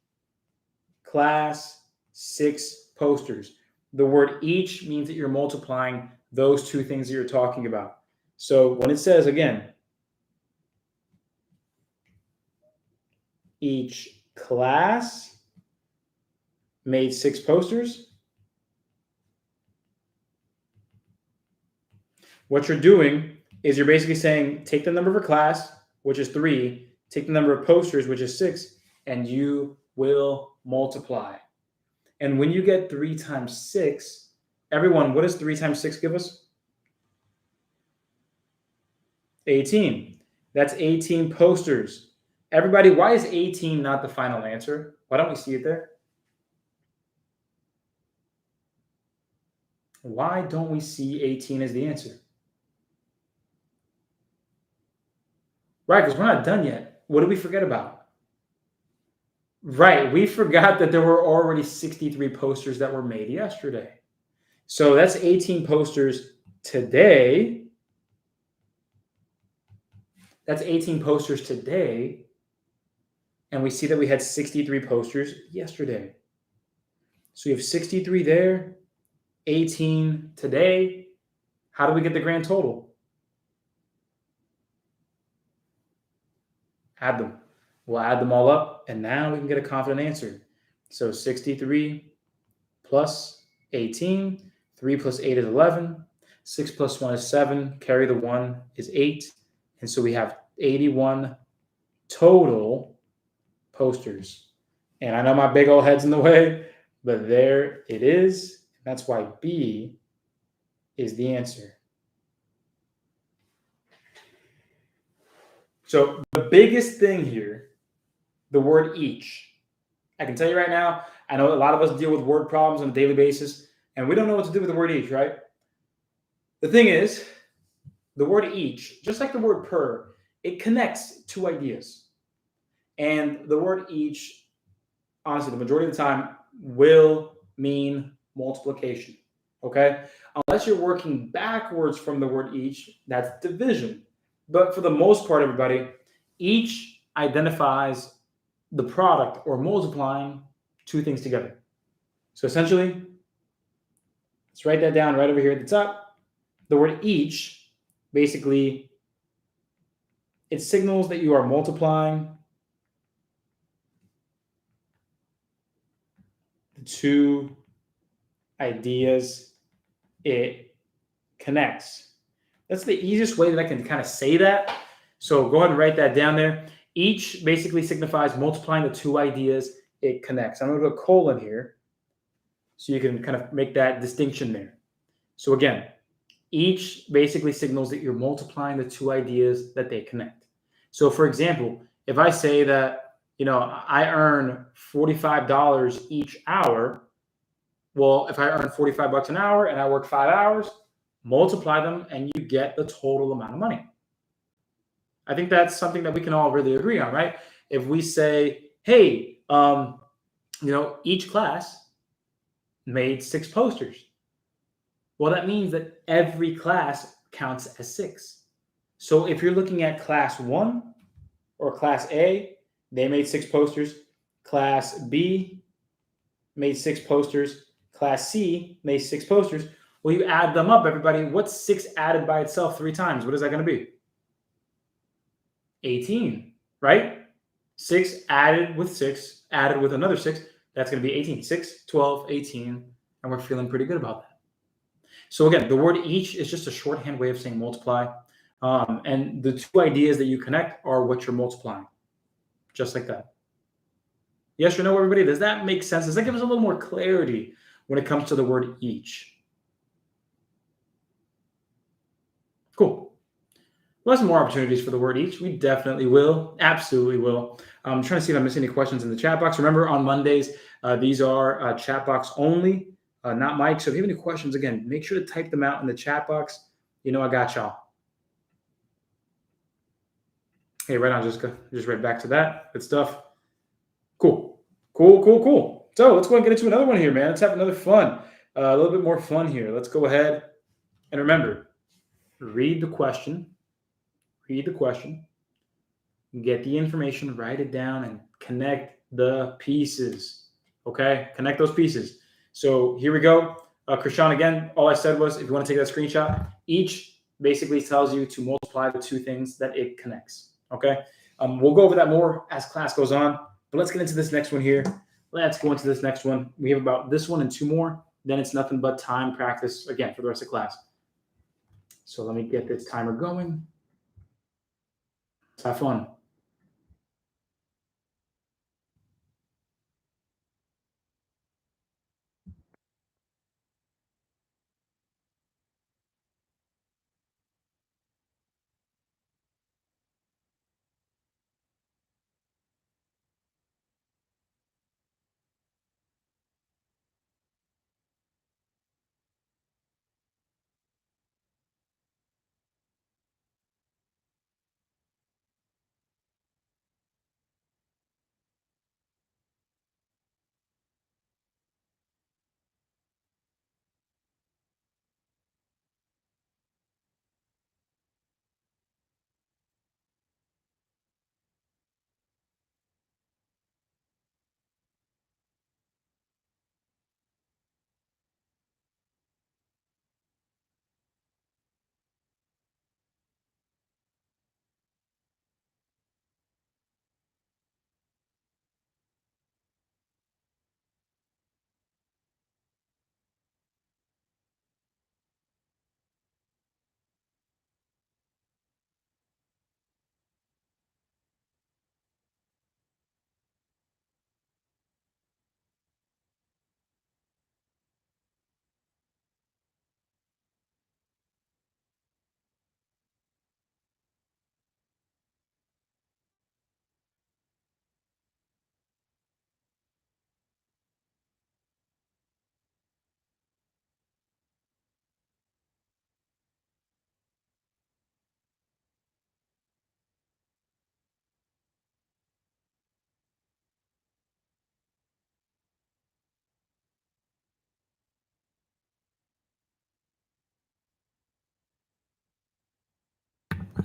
class 6 posters. The word each means that you're multiplying those two things that you're talking about. So when it says, again, each class made 6 posters, what you're doing is you're basically saying, take the number of a class, which is 3, take the number of posters, which is 6, and you will multiply. And when you get 3 times 6, everyone, what does 3 times 6 give us? 18. That's 18 posters. Everybody, why is 18 not the final answer? Why don't we see it there? Why don't we see 18 as the answer? Right, because we're not done yet. What did we forget about? Right, we forgot that there were already 63 posters that were made yesterday. So that's 18 posters today. That's 18 posters today. And we see that we had 63 posters yesterday. So you have 63 there, 18 today. How do we get the grand total? Add them. We'll add them all up, and now we can get a confident answer. So 63 plus 18, 3 plus 8 is 11, 6 plus 1 is 7, carry the 1 is 8, and so we have 81 total posters. And I know my big old head's in the way, but there it is. That's why B is the answer. So the biggest thing here, the word each. I can tell you right now, I know a lot of us deal with word problems on a daily basis, and we don't know what to do with the word each, right? The thing is, the word each, just like the word per, it connects 2 ideas. And the word each, honestly, the majority of the time will mean multiplication, okay? Unless you're working backwards from the word each, that's division. But for the most part, everybody, each identifies the product or multiplying 2 things together. So essentially, let's write that down right over here at the top. The word each, basically, it signals that you are multiplying the 2 ideas it connects. That's the easiest way that I can kind of say that. So go ahead and write that down there. Each basically signifies multiplying the 2 ideas it connects. I'm going to go colon here so you can kind of make that distinction there. So again, each basically signals that you're multiplying the 2 ideas that they connect. So for example, if I say that, I earn $45 each hour, well, if I earn $45 an hour and I work 5 hours, multiply them and you get the total amount of money. I think that's something that we can all really agree on, right? If we say, hey, each class made 6 posters. Well, that means that every class counts as 6. So if you're looking at class 1 or class A, they made 6 posters. Class B made 6 posters. Class C made 6 posters. Well, you add them up, everybody. What's 6 added by itself 3 times? What is that going to be? 18, right? 6 added with 6, added with another 6. That's going to be 18. 6, 12, 18. And we're feeling pretty good about that. So again, the word each is just a shorthand way of saying multiply. And the two ideas that you connect are what you're multiplying, just like that. Yes or no, everybody? Does that make sense? Does that give us a little more clarity when it comes to the word each? Cool. We'll have some more opportunities for the word each. We definitely will. Absolutely will. I'm trying to see if I missed any questions in the chat box. Remember, on Mondays, these are chat box only, not mic. So if you have any questions, again, make sure to type them out in the chat box. You know I got y'all. Hey, right on, Jessica. Just right back to that. Good stuff. Cool. So let's go and get into another one here, man. Let's have another fun. A little bit more fun here. Let's go ahead and remember, read the question. Read the question. Get the information, write it down, and connect the pieces. Okay? Connect those pieces. So here we go. Krishan, again, all I said was if you want to take that screenshot, each basically tells you to multiply the two things that it connects. Okay? We'll go over that more as class goes on, but let's get into this next one here. Let's go into this next one. We have about this one and two more. Then it's nothing but time practice, again, for the rest of class. So let me get this timer going. Let's have fun.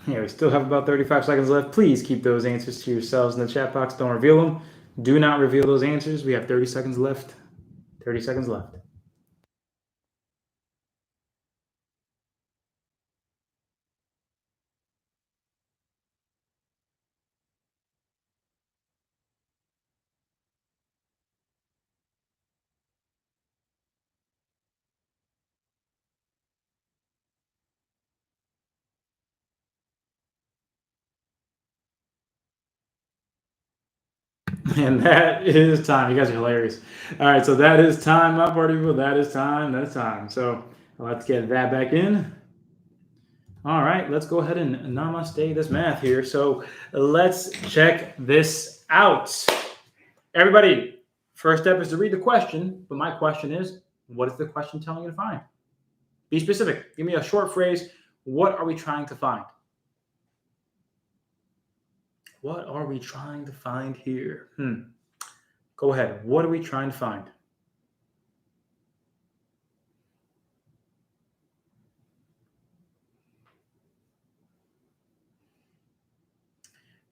Yeah, we still have about 35 seconds left. Please keep those answers to yourselves in the chat box. Don't reveal them. Do not reveal those answers. We have 30 seconds left. 30 seconds left. And that is time. You guys are hilarious. All right, so that is time, my party people. That is time. That's time. So let's get that back in. All right, let's go ahead and namaste this math here. So let's check this out. Everybody, first step is to read the question. But my question is, what is the question telling you to find? Be specific. Give me a short phrase. What are we trying to find? What are we trying to find here? Go ahead. What are we trying to find?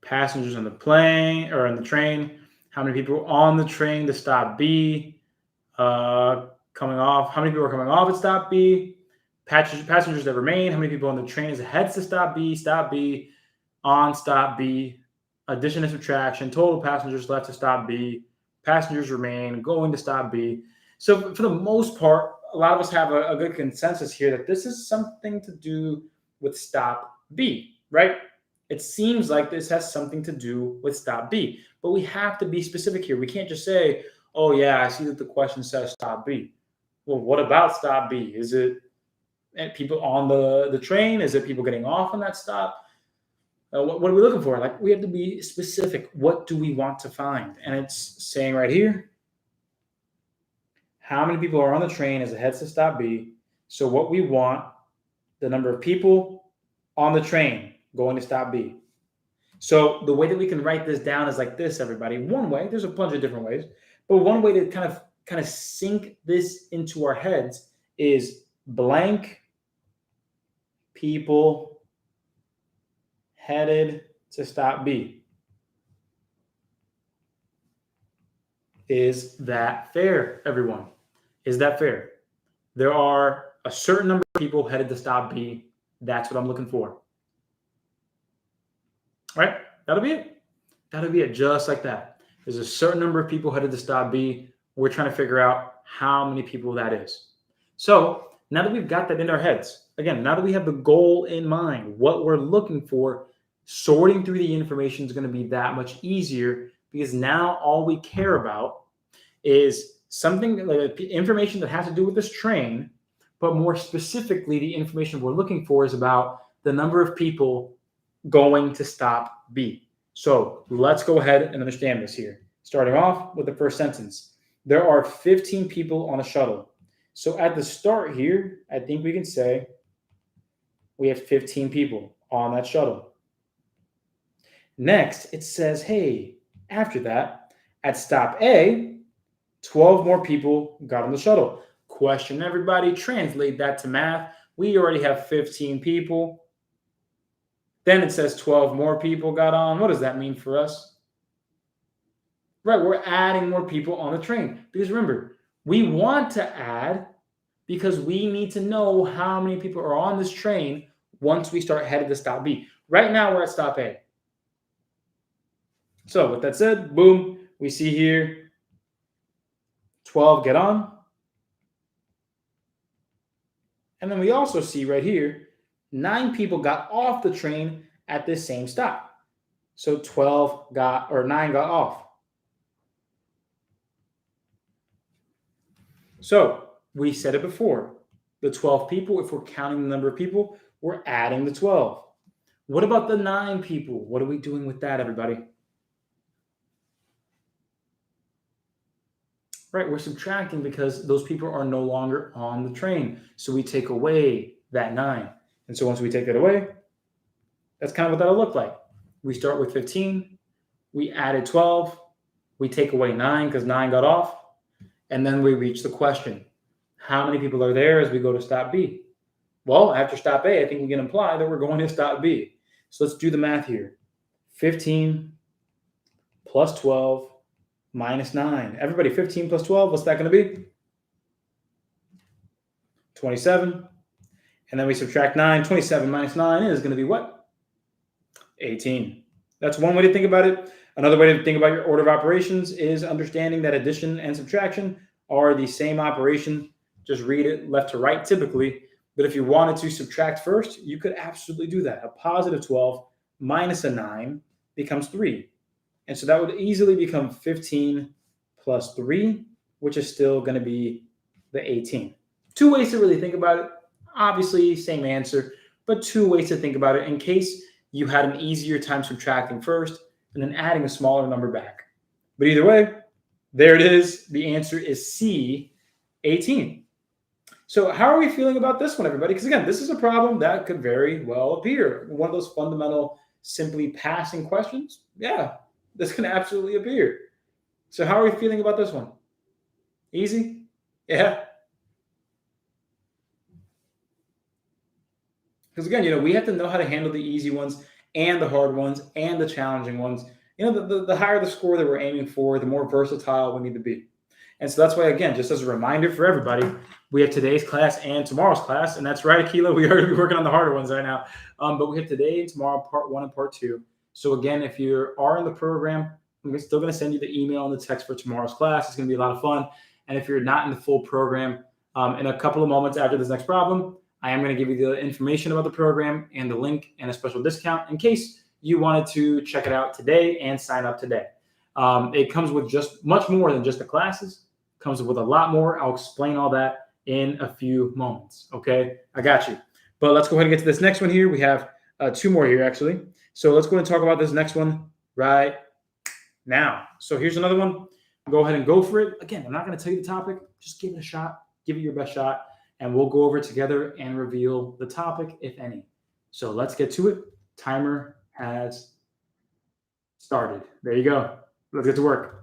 Passengers on the plane or on the train. How many people on the train to stop B? Coming off. How many people are coming off at stop B? Passengers that remain. How many people on the train is heads to stop B, on stop B? Addition and subtraction. Total passengers left to stop B. Passengers remain going to stop B. So for the most part, a lot of us have a good consensus here that this is something to do with stop B, right? It seems like this has something to do with stop B, but we have to be specific here. We can't just say, oh yeah, I see that the question says stop B. Well, what about stop B? Is it people on the train? Is it people getting off on that stop? What are we looking for? Like, we have to be specific. What do we want to find? And it's saying right here, how many people are on the train as it heads to stop B? So what we want, the number of people on the train going to stop B. So the way that we can write this down is like this, everybody. One way, there's a bunch of different ways, but one way to kind of sink this into our heads is blank people headed to stop B. Is that fair, everyone? Is that fair? There are a certain number of people headed to stop B. That's what I'm looking for. All right? That'll be it. That'll be it, just like that. There's a certain number of people headed to stop B. We're trying to figure out how many people that is. So now that we've got that in our heads, again, now that we have the goal in mind, what we're looking for, sorting through the information is going to be that much easier, because now all we care about is something like information that has to do with this train, but more specifically, the information we're looking for is about the number of people going to stop B. So let's go ahead and understand this here. Starting off with the first sentence. There are 15 people on a shuttle. So at the start here, I think we can say we have 15 people on that shuttle. Next, it says, hey, after that, at stop A, 12 more people got on the shuttle. Question, everybody, translate that to math. We already have 15 people. Then it says 12 more people got on. What does that mean for us? Right, we're adding more people on the train. Because remember, we want to add because we need to know how many people are on this train once we start headed to stop B. Right now, we're at stop A. So with that said, boom, we see here 12 get on. And then we also see right here, 9 people got off the train at this same stop. So 9 got off. So we said it before, the 12 people, if we're counting the number of people, we're adding the 12. What about the 9 people? What are we doing with that, everybody? Right, we're subtracting because those people are no longer on the train. So we take away that 9. And so once we take that away, that's kind of what that'll look like. We start with 15, we added 12, we take away 9 because 9 got off, and then we reach the question. How many people are there as we go to stop B? Well, after stop A, I think we can imply that we're going to stop B. So let's do the math here. 15 plus 12 minus 9. Everybody, 15 plus 12, what's that going to be? 27. And then we subtract 9. 27 minus 9 is going to be what? 18. That's one way to think about it. Another way to think about your order of operations is understanding that addition and subtraction are the same operation. Just read it left to right typically. But if you wanted to subtract first, you could absolutely do that. A positive 12 minus a 9 becomes 3. And so that would easily become 15 plus 3, which is still going to be the 18. 2 ways to really think about it. Obviously, same answer, but 2 ways to think about it in case you had an easier time subtracting first and then adding a smaller number back. But either way, there it is. The answer is C, 18. So how are we feeling about this one, everybody? Because again, this is a problem that could very well appear. One of those fundamental, simply passing questions. Yeah, this can absolutely appear. So how are we feeling about this one? Easy? Yeah. Because again, we have to know how to handle the easy ones and the hard ones and the challenging ones. The higher the score that we're aiming for, the more versatile we need to be. And so that's why, again, just as a reminder for everybody, we have today's class and tomorrow's class. And that's right, Akila, we are going to be working on the harder ones right now. But we have today and tomorrow, part 1 and part 2. So again, if you are in the program, I'm still going to send you the email and the text for tomorrow's class. It's going to be a lot of fun. And if you're not in the full program, in a couple of moments after this next problem, I am going to give you the information about the program and the link and a special discount in case you wanted to check it out today and sign up today. It comes with just much more than just the classes. It comes with a lot more. I'll explain all that in a few moments. Okay, I got you. But let's go ahead and get to this next one here. We have 2 more here, actually. So let's go ahead and talk about this next one right now. So here's another one. Go ahead and go for it. Again, I'm not going to tell you the topic. Just give it a shot. Give it your best shot. And we'll go over it together and reveal the topic, if any. So let's get to it. Timer has started. There you go. Let's get to work.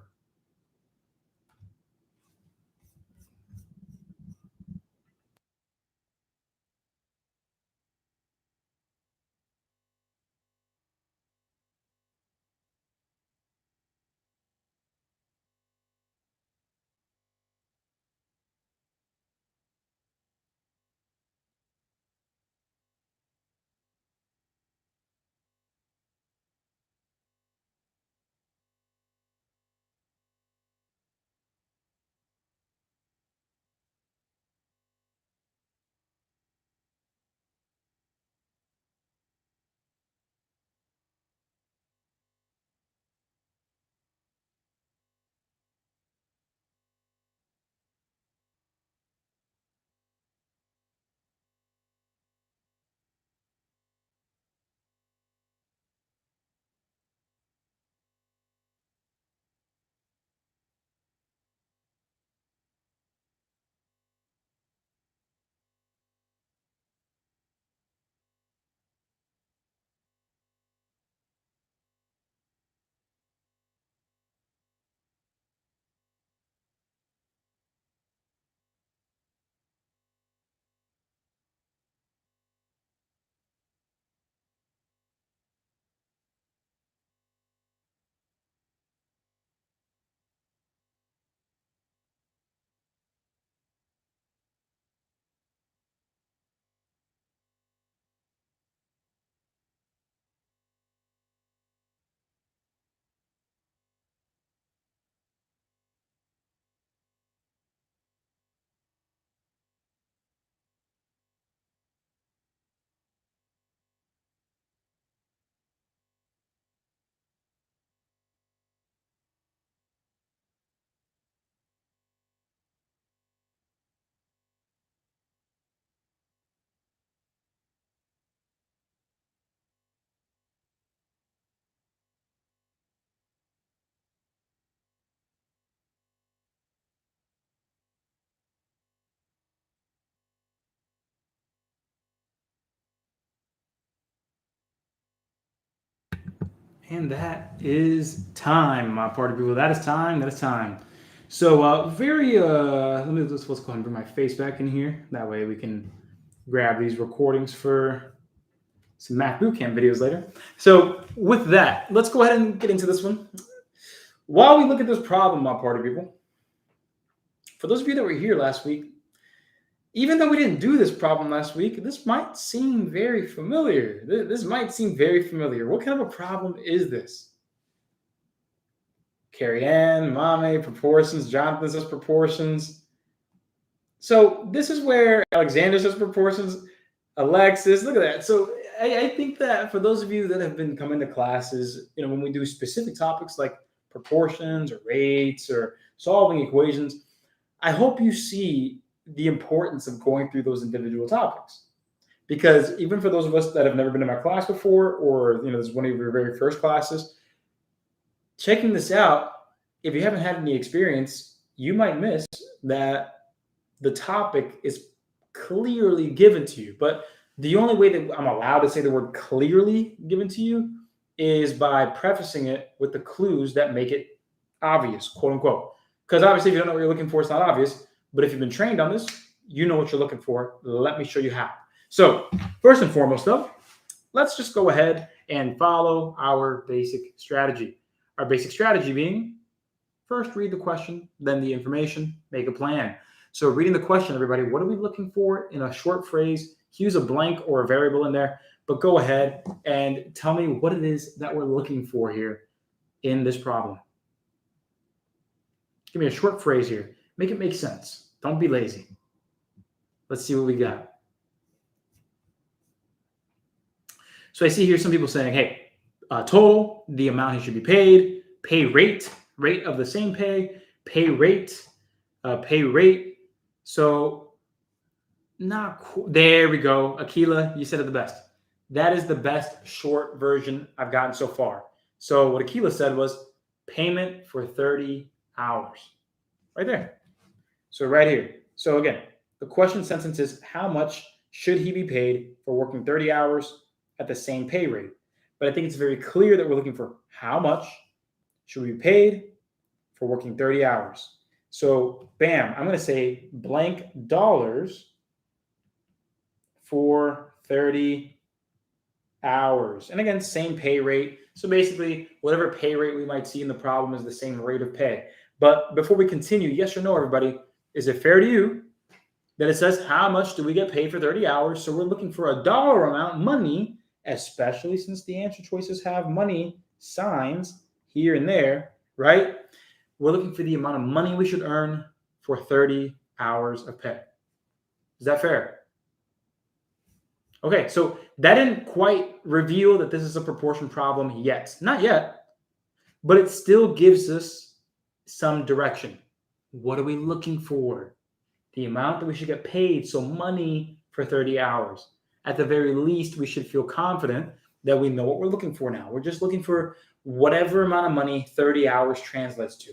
And that is time, my party people. That is time. That is time. So let me let's go ahead and bring my face back in here. That way we can grab these recordings for some Math Bootcamp videos later. So with that, let's go ahead and get into this one. While we look at this problem, my party people, for those of you that were here last week, even though we didn't do this problem last week, this might seem very familiar. This might seem very familiar. What kind of a problem is this? Carrie Ann, Mame, proportions. Jonathan says proportions. So this is where Alexander says proportions. Alexis, look at that. So I think that for those of you that have been coming to classes, when we do specific topics like proportions or rates or solving equations, I hope you see the importance of going through those individual topics. Because even for those of us that have never been in my class before, or this is one of your very first classes, checking this out, if you haven't had any experience, you might miss that the topic is clearly given to you. But the only way that I'm allowed to say the word clearly given to you is by prefacing it with the clues that make it obvious, quote unquote. Because obviously, if you don't know what you're looking for, it's not obvious. But if you've been trained on this, you know what you're looking for. Let me show you how. So first and foremost, though, let's just go ahead and follow our basic strategy. Our basic strategy being, first read the question, then the information, make a plan. So reading the question, everybody, what are we looking for in a short phrase? Use a blank or a variable in there, but go ahead and tell me what it is that we're looking for here in this problem. Give me a short phrase here. Make it make sense. Don't be lazy. Let's see what we got. So I see here some people saying, hey, total, the amount he should be paid, pay rate, rate of the same pay rate, pay rate. So there we go. Akila, you said it the best. That is the best short version I've gotten so far. So what Akila said was payment for 30 hours. Right there. So right here. So again, the question sentence is how much should he be paid for working 30 hours at the same pay rate? But I think it's very clear that we're looking for how much should we be paid for working 30 hours. So bam, I'm going to say blank dollars for 30 hours. And again, same pay rate. So basically, whatever pay rate we might see in the problem is the same rate of pay. But before we continue, yes or no, everybody, is it fair to you that it says how much do we get paid for 30 hours? So we're looking for a dollar amount, money, especially since the answer choices have money signs here and there, right? We're looking for the amount of money we should earn for 30 hours of pay. Is that fair? Okay, so that didn't quite reveal that this is a proportion problem yet. Not yet, but it still gives us some direction. What are we looking for? The amount that we should get paid, so money for 30 hours. At the very least, we should feel confident that we know what we're looking for now. We're just looking for whatever amount of money 30 hours translates to.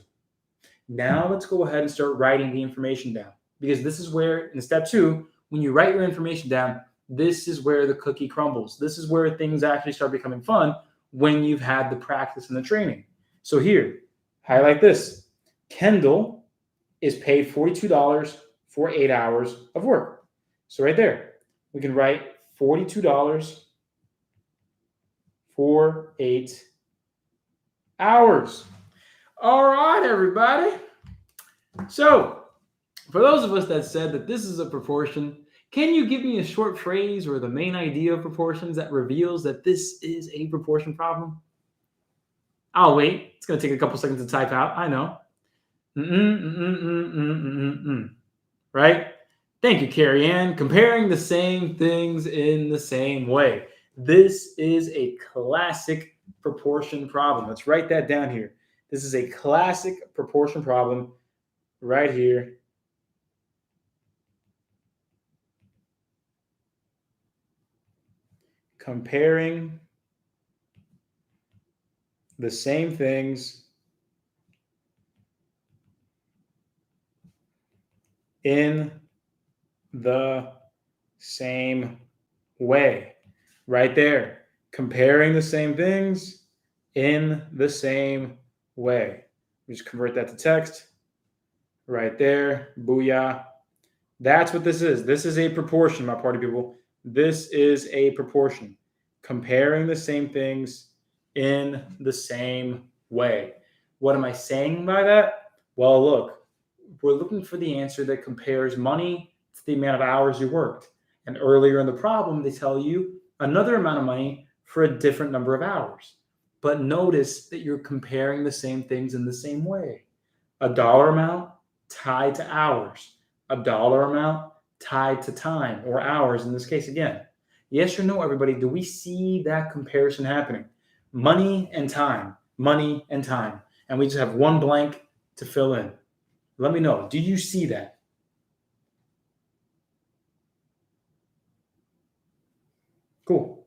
Now let's go ahead and start writing the information down, because this is where, in step 2, when you write your information down, this is where the cookie crumbles. This is where things actually start becoming fun when you've had the practice and the training. So here, highlight this. Kendall is paid $42 for 8 hours of work. So right there, we can write $42 for 8 hours. All right, everybody. So for those of us that said that this is a proportion, can you give me a short phrase or the main idea of proportions that reveals that this is a proportion problem? I'll wait. It's going to take a couple seconds to type out. I know. Right? Thank you, Carrie Ann. Comparing the same things in the same way. This is a classic proportion problem. Let's write that down here. This is a classic proportion problem right here. Comparing the same things in the same way. Right there. Comparing the same things in the same way. We just convert that to text. Right there. Booyah. That's what this is. This is a proportion, my party people. This is a proportion. Comparing the same things in the same way. What am I saying by that? Well, look, we're looking for the answer that compares money to the amount of hours you worked. And earlier in the problem, they tell you another amount of money for a different number of hours. But notice that you're comparing the same things in the same way. A dollar amount tied to hours. A dollar amount tied to time, or hours in this case again. Yes or no, everybody? Do we see that comparison happening? Money and time, money and time. And we just have one blank to fill in. Let me know. Do you see that? Cool.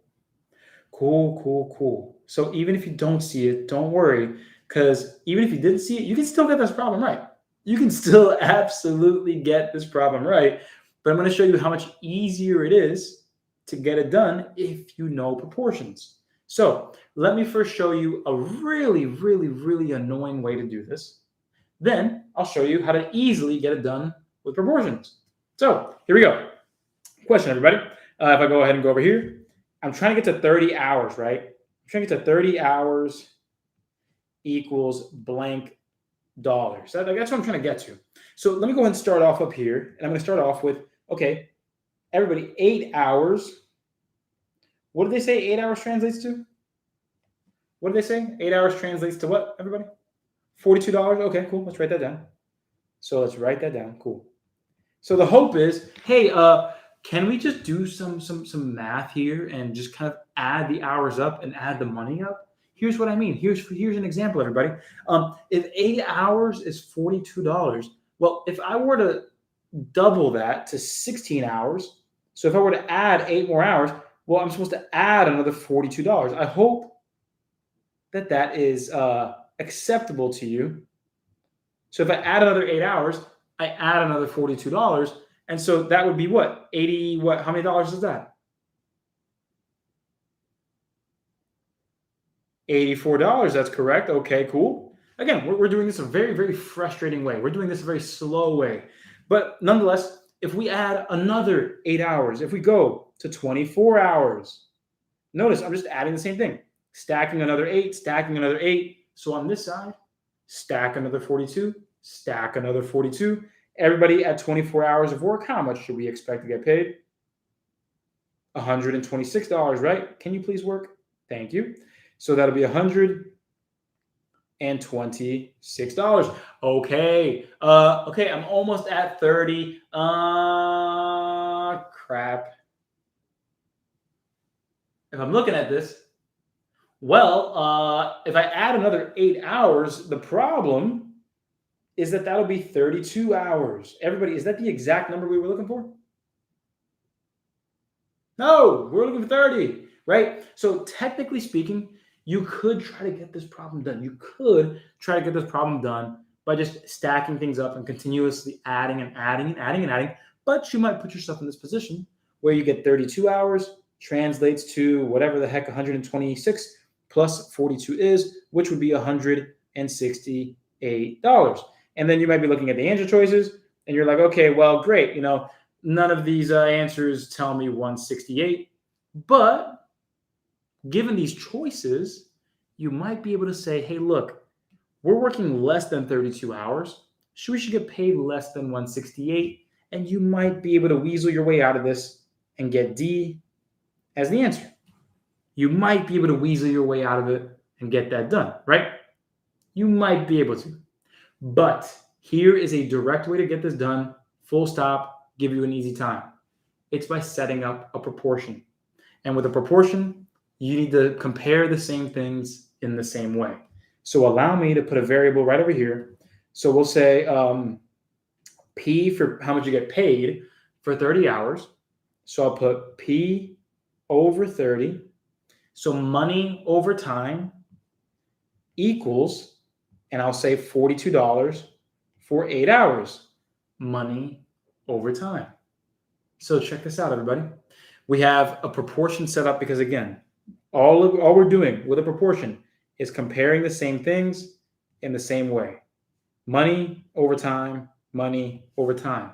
Cool. So even if you don't see it, don't worry, because even if you didn't see it, you can still get this problem right. You can still absolutely get this problem right. But I'm going to show you how much easier it is to get it done if you know proportions. So let me first show you a really annoying way to do this. Then I'll show you how to easily get it done with proportions. So here we go. Question, everybody. If I go ahead and go over here, I'm trying to get to 30 hours, right? I'm trying to get to 30 hours equals blank dollars. That's what I'm trying to get to. So let me go ahead and start off up here. And I'm going to start off with, okay, everybody, 8 hours. What did they say 8 hours translates to? What did they say? 8 hours translates to what, everybody? $42. Okay, cool. Let's write that down. Cool. So the hope is, hey, can we just do some math here and just kind of add the hours up and add the money up? Here's what I mean. Here's an example, everybody. If 8 hours is $42, well, if I were to double that to 16 hours, so if I were to add 8 more hours, well, I'm supposed to add another $42. I hope that is acceptable to you. So if I add another 8 hours, I add another $42. And so that would be what? 80, what? How many dollars is that? $84. That's correct. Okay, cool. Again, we're doing this a very, very frustrating way. We're doing this a very slow way. But nonetheless, if we add another 8 hours, if we go to 24 hours, notice I'm just adding the same thing. Stacking another 8, stacking another 8. So on this side, stack another 42, stack another 42. Everybody at 24 hours of work, how much should we expect to get paid? $126, right? Can you please work? Thank you. So that'll be $126. Okay. Okay, I'm almost at 30. Crap. If I'm looking at this, well, if I add another 8 hours, the problem is that'll be 32 hours. Everybody, is that the exact number we were looking for? No, we're looking for 30, right? So technically speaking, you could try to get this problem done. You could try to get this problem done by just stacking things up and continuously adding and adding and adding and adding. But you might put yourself in this position where you get 32 hours, translates to whatever the heck 126 plus 42 is, which would be $168. And then you might be looking at the answer choices and you're like, okay, well, great. None of these answers tell me 168, but given these choices, you might be able to say, hey, look, we're working less than 32 hours. So we should get paid less than 168. And you might be able to weasel your way out of this and get D as the answer. You might be able to weasel your way out of it and get that done, right? You might be able to. But here is a direct way to get this done, full stop, give you an easy time. It's by setting up a proportion. And with a proportion, you need to compare the same things in the same way. So allow me to put a variable right over here. So we'll say P for how much you get paid for 30 hours. So I'll put P over 30. So money over time equals, and I'll say $42 for 8 hours. Money over time. So check this out, everybody. We have a proportion set up because, again, all we're doing with a proportion is comparing the same things in the same way. Money over time, money over time.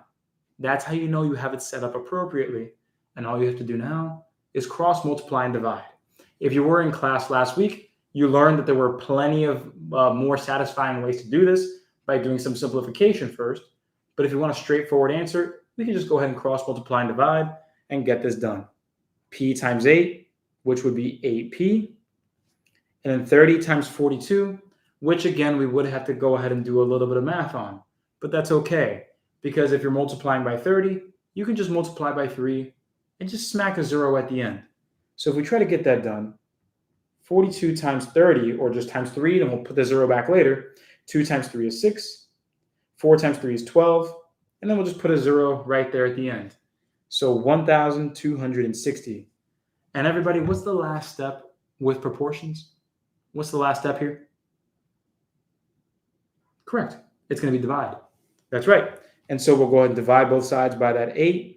That's how you know you have it set up appropriately. And all you have to do now is cross multiply and divide. If you were in class last week, you learned that there were plenty of more satisfying ways to do this by doing some simplification first. But if you want a straightforward answer, we can just go ahead and cross multiply and divide and get this done. P times 8, which would be 8P. And then 30 times 42, which again, we would have to go ahead and do a little bit of math on. But that's okay, because if you're multiplying by 30, you can just multiply by 3 and just smack a 0 at the end. So if we try to get that done, 42 times 30, or just times 3, and we'll put the 0 back later. 2 times 3 is 6. 4 times 3 is 12. And then we'll just put a 0 right there at the end. So 1,260. And everybody, what's the last step with proportions? What's the last step here? Correct. It's going to be divide. That's right. And so we'll go ahead and divide both sides by that 8.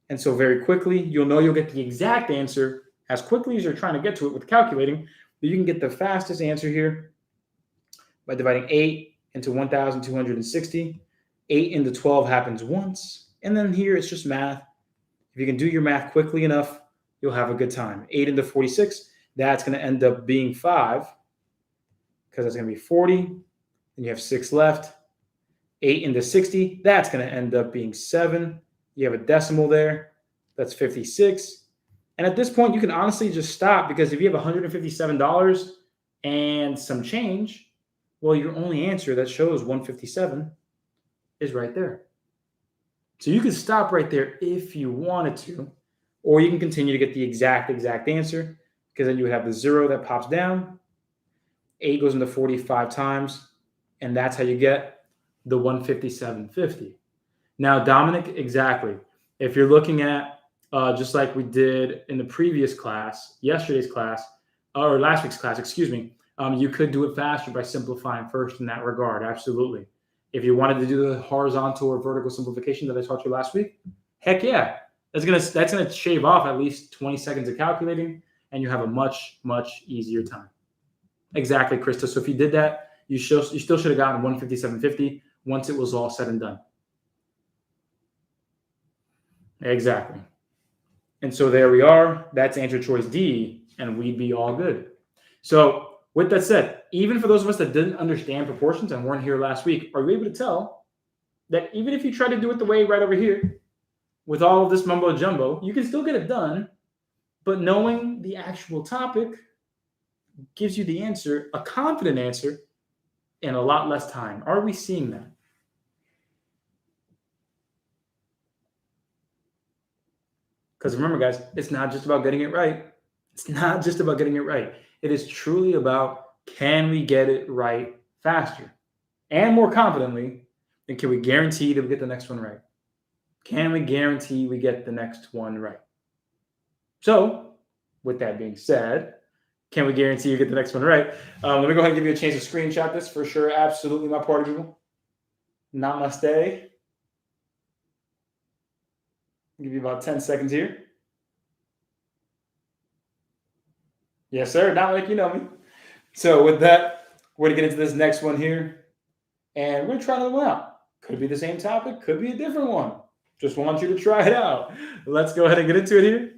And so very quickly, you'll know you'll get the exact answer as quickly as you're trying to get to it with calculating. But you can get the fastest answer here by dividing 8 into 1,260. 8 into 12 happens once. And then here it's just math. If you can do your math quickly enough, you'll have a good time. 8 into 46, that's going to end up being 5, because that's going to be 40. And you have 6 left. 8 into 60, that's going to end up being 7. You have a decimal there. That's 56. And at this point, you can honestly just stop, because if you have $157 and some change, well, your only answer that shows 157 is right there. So you can stop right there if you wanted to, or you can continue to get the exact answer, because then you would have the 0 that pops down, 8 goes into 45 times, and that's how you get the 157.50. Now, Dominic, exactly. If you're looking at just like we did in the previous class, yesterday's class, or last week's class, excuse me, you could do it faster by simplifying first in that regard. Absolutely. If you wanted to do the horizontal or vertical simplification that I taught you last week, heck yeah, that's gonna shave off at least 20 seconds of calculating, and you have a much easier time. Exactly, Krista. So if you did that, you still should have gotten 157.50 once it was all said and done. Exactly. And so there we are. That's answer choice D, and we'd be all good. So with that said, even for those of us that didn't understand proportions and weren't here last week, are you able to tell that even if you try to do it the way right over here, with all of this mumbo jumbo, you can still get it done, but knowing the actual topic gives you the answer, a confident answer, in a lot less time. Are we seeing that? Because remember, guys, it's not just about getting it right. It's not just about getting it right. It is truly about, can we get it right faster and more confidently? And can we guarantee that we get the next one right? Can we guarantee we get the next one right? So, with that being said, can we guarantee you get the next one right? Let me go ahead and give you a chance to screenshot this for sure. Absolutely, my party people. Namaste. I'll give you about 10 seconds here. Yes, sir. Not like you know me. So with that, we're going to get into this next one here. And we're going to try another one out. Could be the same topic. Could be a different one. Just want you to try it out. Let's go ahead and get into it here.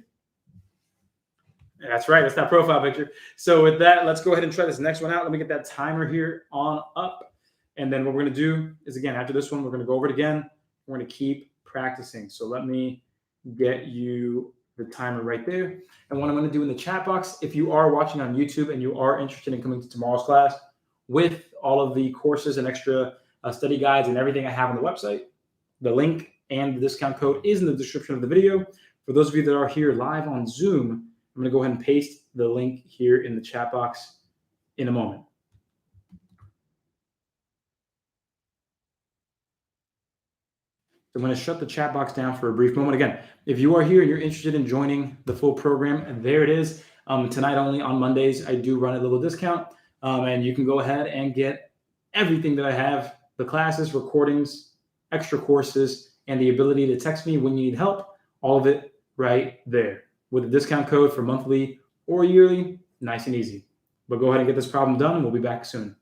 That's right. That's that profile picture. So with that, let's go ahead and try this next one out. Let me get that timer here on up. And then what we're going to do is, again, after this one, we're going to go over it again. We're going to keep practicing. So let me get you the timer right there. And what I'm going to do in the chat box, if you are watching on YouTube and you are interested in coming to tomorrow's class with all of the courses and extra study guides and everything I have on the website, the link and the discount code is in the description of the video. For those of you that are here live on Zoom, I'm going to go ahead and paste the link here in the chat box in a moment. So I'm going to shut the chat box down for a brief moment. Again, if you are here and you're interested in joining the full program, and there it is. Tonight only on Mondays, I do run a little discount, and you can go ahead and get everything that I have, the classes, recordings, extra courses, and the ability to text me when you need help, all of it right there. With a discount code for monthly or yearly, nice and easy. But go ahead and get this problem done, and we'll be back soon.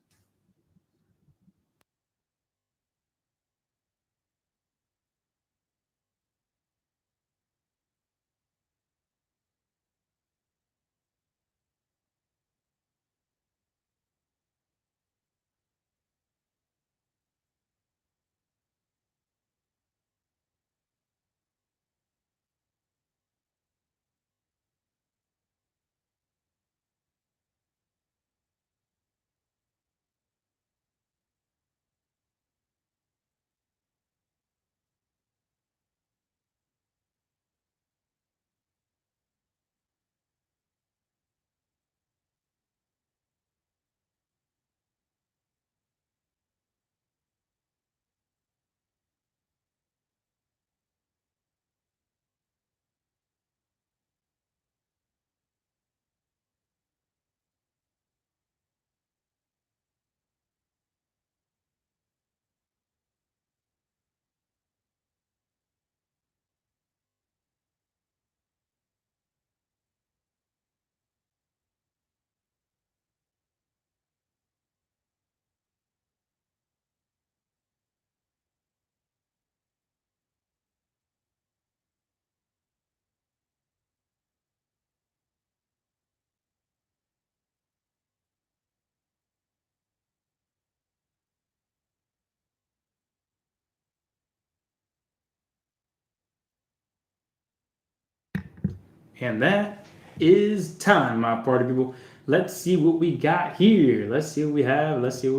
And that is time, my party people. Let's see what we got here. Let's see what we have. Let's see what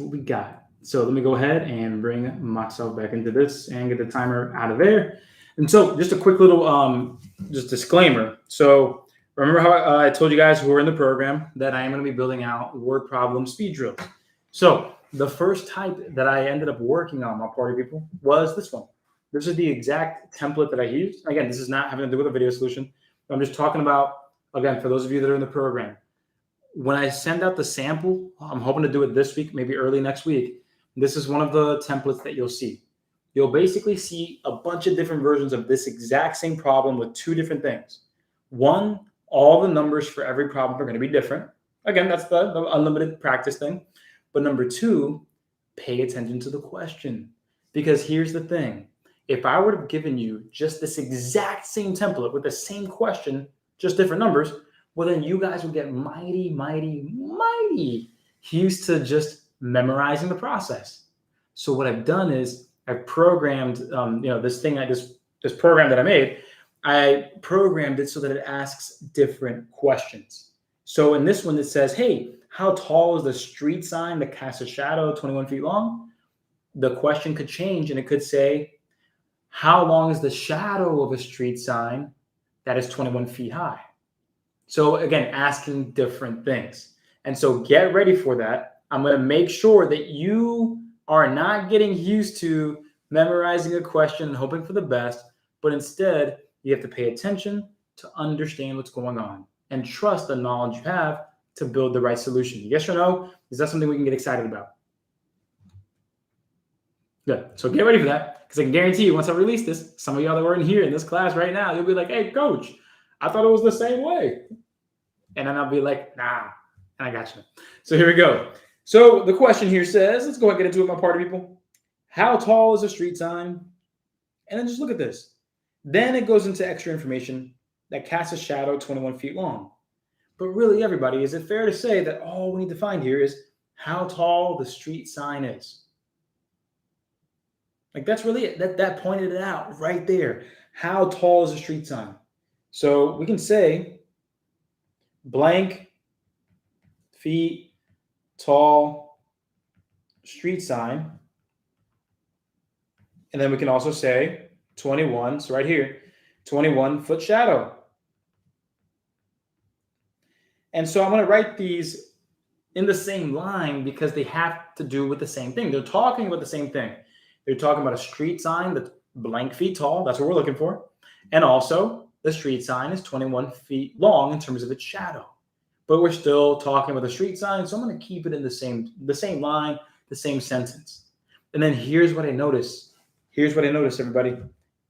we got. So let me go ahead and bring myself back into this and get the timer out of there. And so just a quick little just disclaimer. So remember how I told you guys who are in the program that I am going to be building out word problem speed drills. So the first type that I ended up working on, my party people, was this one. This is the exact template that I used. Again, this is not having to do with a video solution. I'm just talking about, again, for those of you that are in the program, when I send out the sample, I'm hoping to do it this week, maybe early next week. This is one of the templates that you'll see. You'll basically see a bunch of different versions of this exact same problem with two different things. One, all the numbers for every problem are going to be different. Again, that's the unlimited practice thing. But number two, pay attention to the question. Because here's the thing. If I would have given you just this exact same template with the same question, just different numbers, well, then you guys would get mighty used to just memorizing the process. So what I've done is I've programmed, this program that I made, I programmed it so that it asks different questions. So in this one, it says, hey, how tall is the street sign that casts a shadow 21 feet long? The question could change and it could say, how long is the shadow of a street sign that is 21 feet high? So again, asking different things. And so get ready for that. I'm going to make sure that you are not getting used to memorizing a question and hoping for the best, but instead you have to pay attention to understand what's going on and trust the knowledge you have to build the right solution. Yes or no? Is that something we can get excited about? Good. So get ready for that, because I can guarantee you once I release this, some of y'all that were in here in this class right now, you'll be like, hey, coach, I thought it was the same way. And then I'll be like, nah, and I got you. So here we go. So the question here says, let's go ahead and get into it, my party people. How tall is a street sign? And then just look at this. Then it goes into extra information that casts a shadow 21 feet long. But really, everybody, is it fair to say that all we need to find here is how tall the street sign is? Like, that's really it. That pointed it out right there. How tall is a street sign? So we can say blank feet tall street sign. And then we can also say 21. So right here, 21 foot shadow. And so I'm going to write these in the same line because they have to do with the same thing. They're talking about the same thing. They're talking about a street sign that's blank feet tall. That's what we're looking for. And also the street sign is 21 feet long in terms of its shadow. But we're still talking about the street sign. So I'm going to keep it in the same line, the same sentence. And then here's what I notice. Here's what I notice, everybody.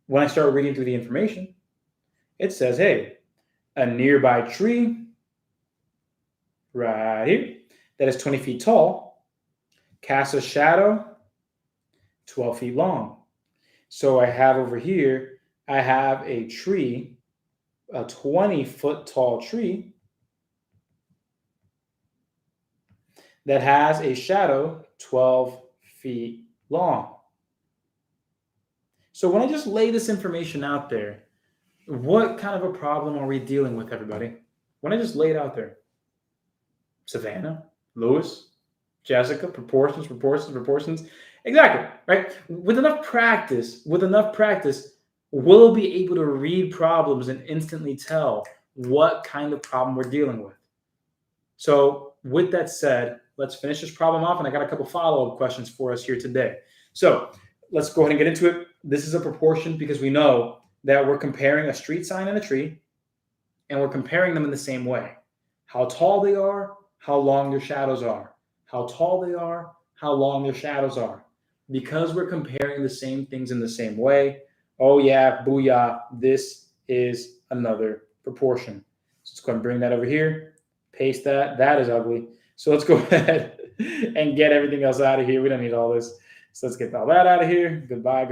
When I start reading through the information, it says, hey, a nearby tree right here that is 20 feet tall casts a shadow 12 feet long. So I have over here, I have a tree, a 20-foot tall tree that has a shadow 12 feet long. So when I just lay this information out there, what kind of a problem are we dealing with, everybody? When I just lay it out there, Savannah, Lewis, Jessica, proportions. Exactly, right? With enough practice, we'll be able to read problems and instantly tell what kind of problem we're dealing with. So with that said, let's finish this problem off. And I got a couple follow-up questions for us here today. So let's go ahead and get into it. This is a proportion because we know that we're comparing a street sign and a tree, and we're comparing them in the same way. How tall they are, how long their shadows are. How tall they are, how long their shadows are. Because we're comparing the same things in the same way, oh yeah, booyah, this is another proportion. So let's go ahead and bring that over here, paste that. That is ugly. So let's go ahead and get everything else out of here. We don't need all this. So let's get all that out of here. Goodbye.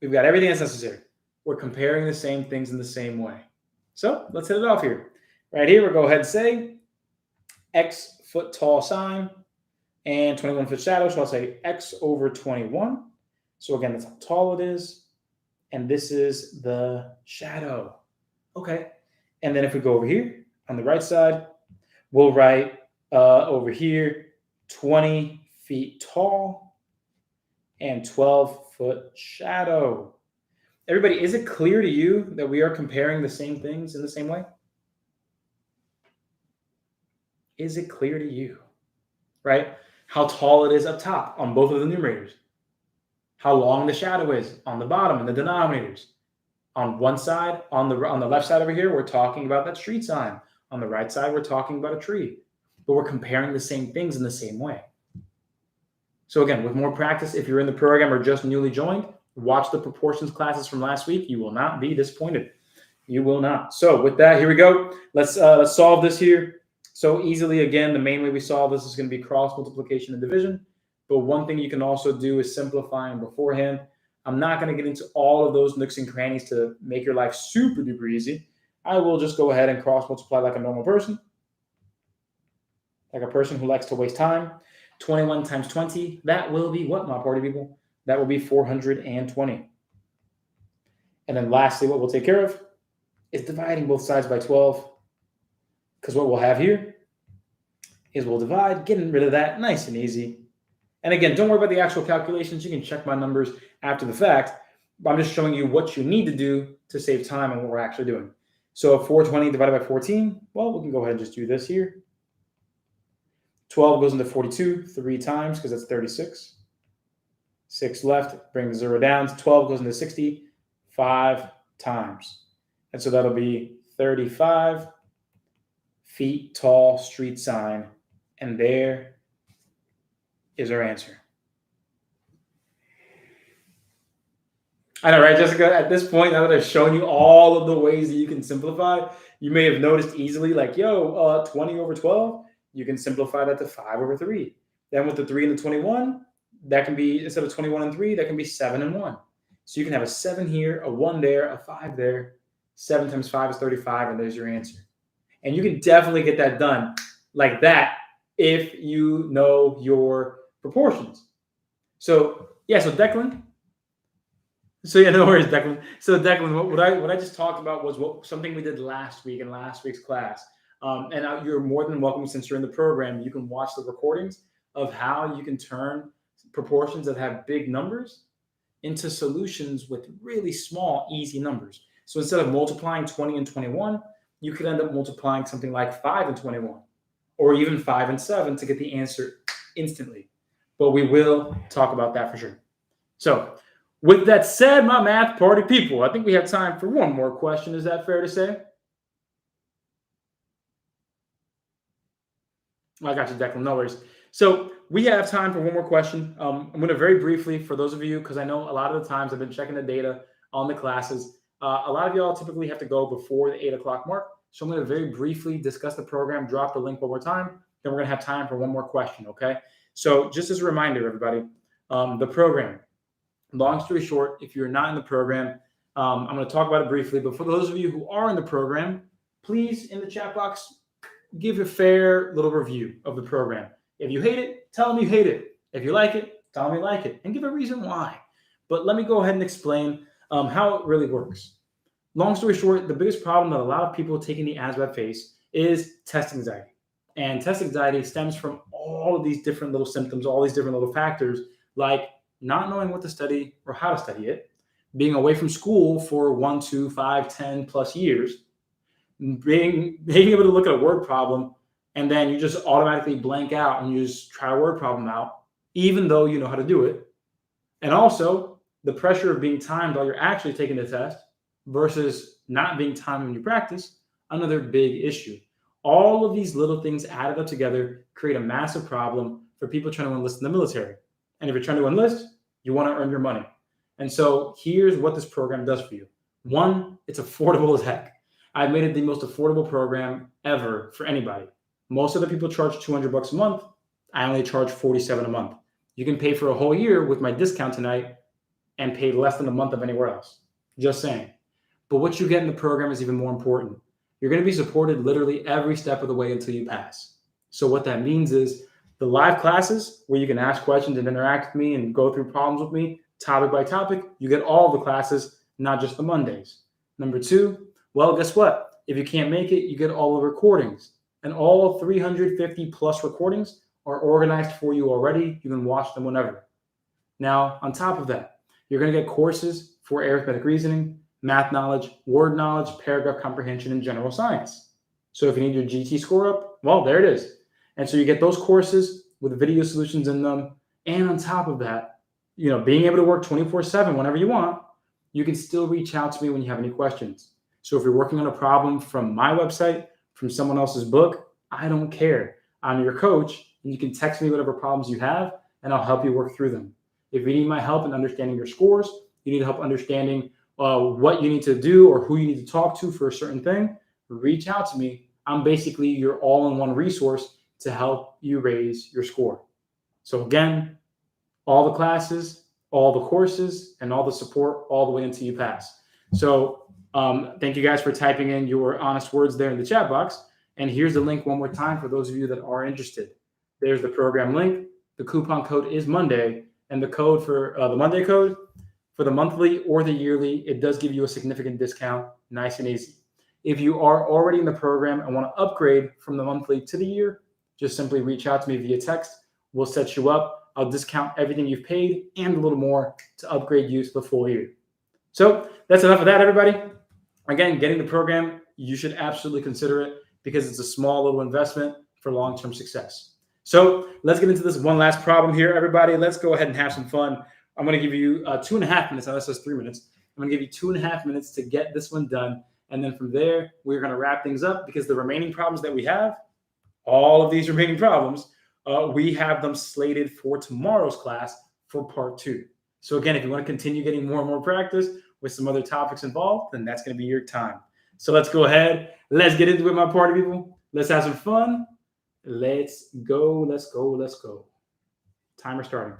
We've got everything that's necessary. We're comparing the same things in the same way. So let's hit it off here. Right here, we'll go ahead and say X foot tall sign and 21 foot shadow. So I'll say X over 21. So again, that's how tall it is. And this is the shadow. Okay. And then if we go over here on the right side, we'll write over here 20 feet tall, and 12-foot shadow. Everybody, is it clear to you that we are comparing the same things in the same way? Is it clear to you, right? How tall it is up top on both of the numerators. How long the shadow is on the bottom in the denominators. On one side, on the left side over here, we're talking about that street sign. On the right side, we're talking about a tree. But we're comparing the same things in the same way. So again, with more practice, if you're in the program or just newly joined, watch the proportions classes from last week. You will not be disappointed. You will not. So with that, here we go. Let's solve this here. So easily, again, the main way we solve this is going to be cross multiplication and division. But one thing you can also do is simplifying beforehand. I'm not going to get into all of those nooks and crannies to make your life super duper easy. I will just go ahead and cross multiply like a normal person. Like a person who likes to waste time. 21 times 20, that will be what, my party people? That will be 420. And then lastly, what we'll take care of is dividing both sides by 12. Because what we'll have here is we'll divide, getting rid of that, nice and easy. And again, don't worry about the actual calculations. You can check my numbers after the fact. But I'm just showing you what you need to do to save time and what we're actually doing. So 420 divided by 14, well, we can go ahead and just do this here. 12 goes into 42 3 times because that's 36. 6 left, bring the 0 down. 12 goes into 60 5 times. And so that'll be 35 feet tall street sign. And there is our answer. I know, right, Jessica? At this point, now that I've shown you all of the ways that you can simplify, you may have noticed easily, like, 20 over 12, you can simplify that to 5 over 3. Then with the 3 and the 21, that can be, instead of 21 and 3, that can be 7 and 1. So you can have a 7 here, a 1 there, a 5 there. 7 times 5 is 35, and there's your answer. And you can definitely get that done like that if you know your proportions. So, yeah, so Declan. So, yeah, no worries, Declan. So, Declan, what I just talked about was something we did last week in last week's class. And you're more than welcome, since you're in the program, you can watch the recordings of how you can turn proportions that have big numbers into solutions with really small, easy numbers. So instead of multiplying 20 and 21, you could end up multiplying something like 5 and 21, or even 5 and 7 to get the answer instantly. But we will talk about that for sure. So with that said, my math party people, I think we have time for one more question. Is that fair to say? I got you, Declan. No worries. So we have time for one more question. I'm going to very briefly, for those of you, because I know a lot of the times I've been checking the data on the classes. A lot of y'all typically have to go before the 8 o'clock mark. So I'm going to very briefly discuss the program, drop the link one more time. Then we're going to have time for one more question, okay? So just as a reminder, everybody, the program, long story short, if you're not in the program, I'm going to talk about it briefly. But for those of you who are in the program, please, in the chat box, give a fair little review of the program. If you hate it, tell them you hate it. If you like it, tell them you like it, and give a reason why. But let me go ahead and explain how it really works. Long story short, the biggest problem that a lot of people taking the ASVAB face is test anxiety. And test anxiety stems from all of these different little symptoms, all these different little factors, like not knowing what to study or how to study it, being away from school for 1, 2, 5, 10 plus years, being able to look at a word problem, and then you just automatically blank out and you just try a word problem out, even though you know how to do it. And also the pressure of being timed while you're actually taking the test versus not being timed when you practice, another big issue. All of these little things added up together create a massive problem for people trying to enlist in the military. And if you're trying to enlist, you want to earn your money. And so here's what this program does for you. One, it's affordable as heck. I've made it the most affordable program ever for anybody. Most of the people charge $200 a month. I only charge $47 a month. You can pay for a whole year with my discount tonight and pay less than a month of anywhere else. Just saying. But what you get in the program is even more important. You're going to be supported literally every step of the way until you pass. So what that means is the live classes where you can ask questions and interact with me and go through problems with me, topic by topic, you get all the classes, not just the Mondays. Number 2, well, guess what? If you can't make it, you get all the recordings. And all 350 plus recordings are organized for you already. You can watch them whenever. Now, on top of that, you're going to get courses for arithmetic reasoning, math knowledge, word knowledge, paragraph comprehension, and general science. So if you need your GT score up, well, there it is. And so you get those courses with video solutions in them. And on top of that, being able to work 24/7 whenever you want, you can still reach out to me when you have any questions. So if you're working on a problem from my website, from someone else's book, I don't care. I'm your coach, and you can text me whatever problems you have, and I'll help you work through them. If you need my help in understanding your scores, you need help understanding what you need to do or who you need to talk to for a certain thing, reach out to me. I'm basically your all-in-one resource to help you raise your score. So again, all the classes, all the courses, and all the support all the way until you pass. So thank you guys for typing in your honest words there in the chat box. And here's the link one more time for those of you that are interested. There's the program link. The coupon code is Monday. And the code for the Monday code for the monthly or the yearly, it does give you a significant discount, nice and easy. If you are already in the program and want to upgrade from the monthly to the year, just simply reach out to me via text. We'll set you up. I'll discount everything you've paid and a little more to upgrade you to the full year. So that's enough of that, everybody. Again, getting the program, you should absolutely consider it because it's a small little investment for long-term success. So let's get into this one last problem here, everybody. Let's go ahead and have some fun. I'm going to give you 2.5 minutes. Now, this says 3 minutes. I'm going to give you 2.5 minutes to get this one done. And then from there, we're going to wrap things up because the remaining problems that we have, all of these remaining problems, we have them slated for tomorrow's class for part 2. So again, if you want to continue getting more and more practice with some other topics involved, then that's going to be your time. So let's go ahead. Let's get into it, my party people. Let's have some fun. Let's go, let's go, let's go. Timer starting.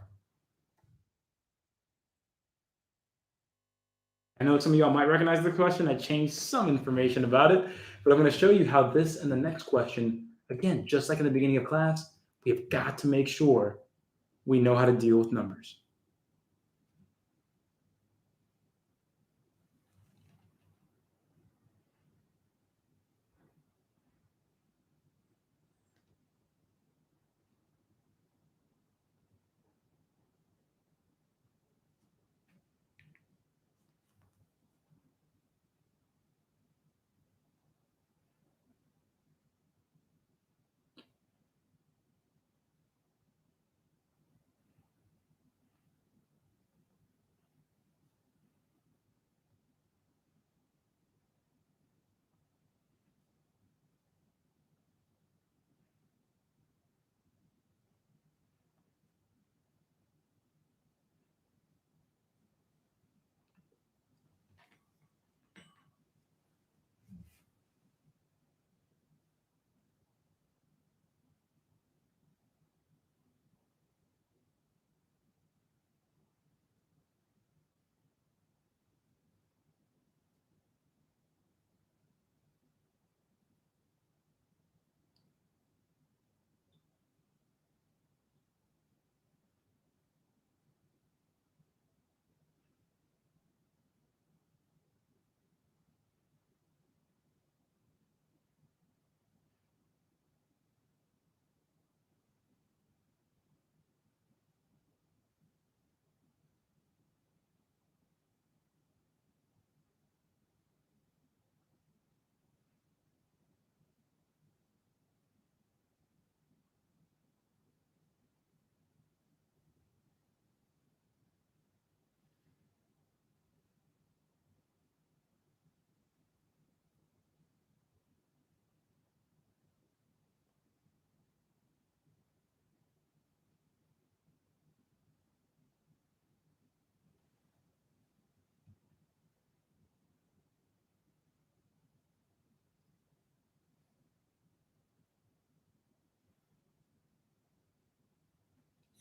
I know some of y'all might recognize the question. I changed some information about it, but I'm going to show you how this and the next question, again, just like in the beginning of class, we have got to make sure we know how to deal with numbers.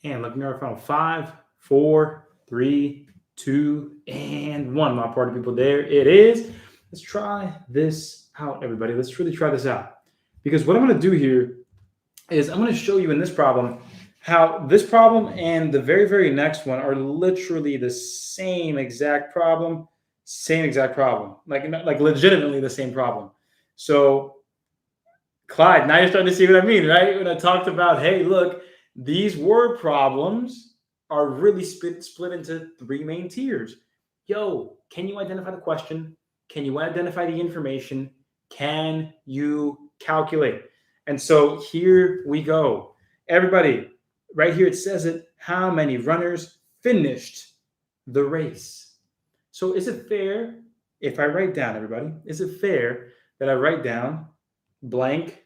And looking at our phone, 5, 4, 3, 2, and 1. My party people, there it is. Let's try this out, everybody. Let's really try this out. Because what I'm going to do here is I'm going to show you in this problem how this problem and the very, very next one are literally the same exact problem, like legitimately the same problem. So Clyde, now you're starting to see what I mean, right? When I talked about, hey, look, these word problems are really split into three main tiers. Yo, can you identify the question? Can you identify the information? Can you calculate? And so here we go. Everybody, right here it says it, how many runners finished the race? So is it fair if I write down, everybody, is it fair that I write down blank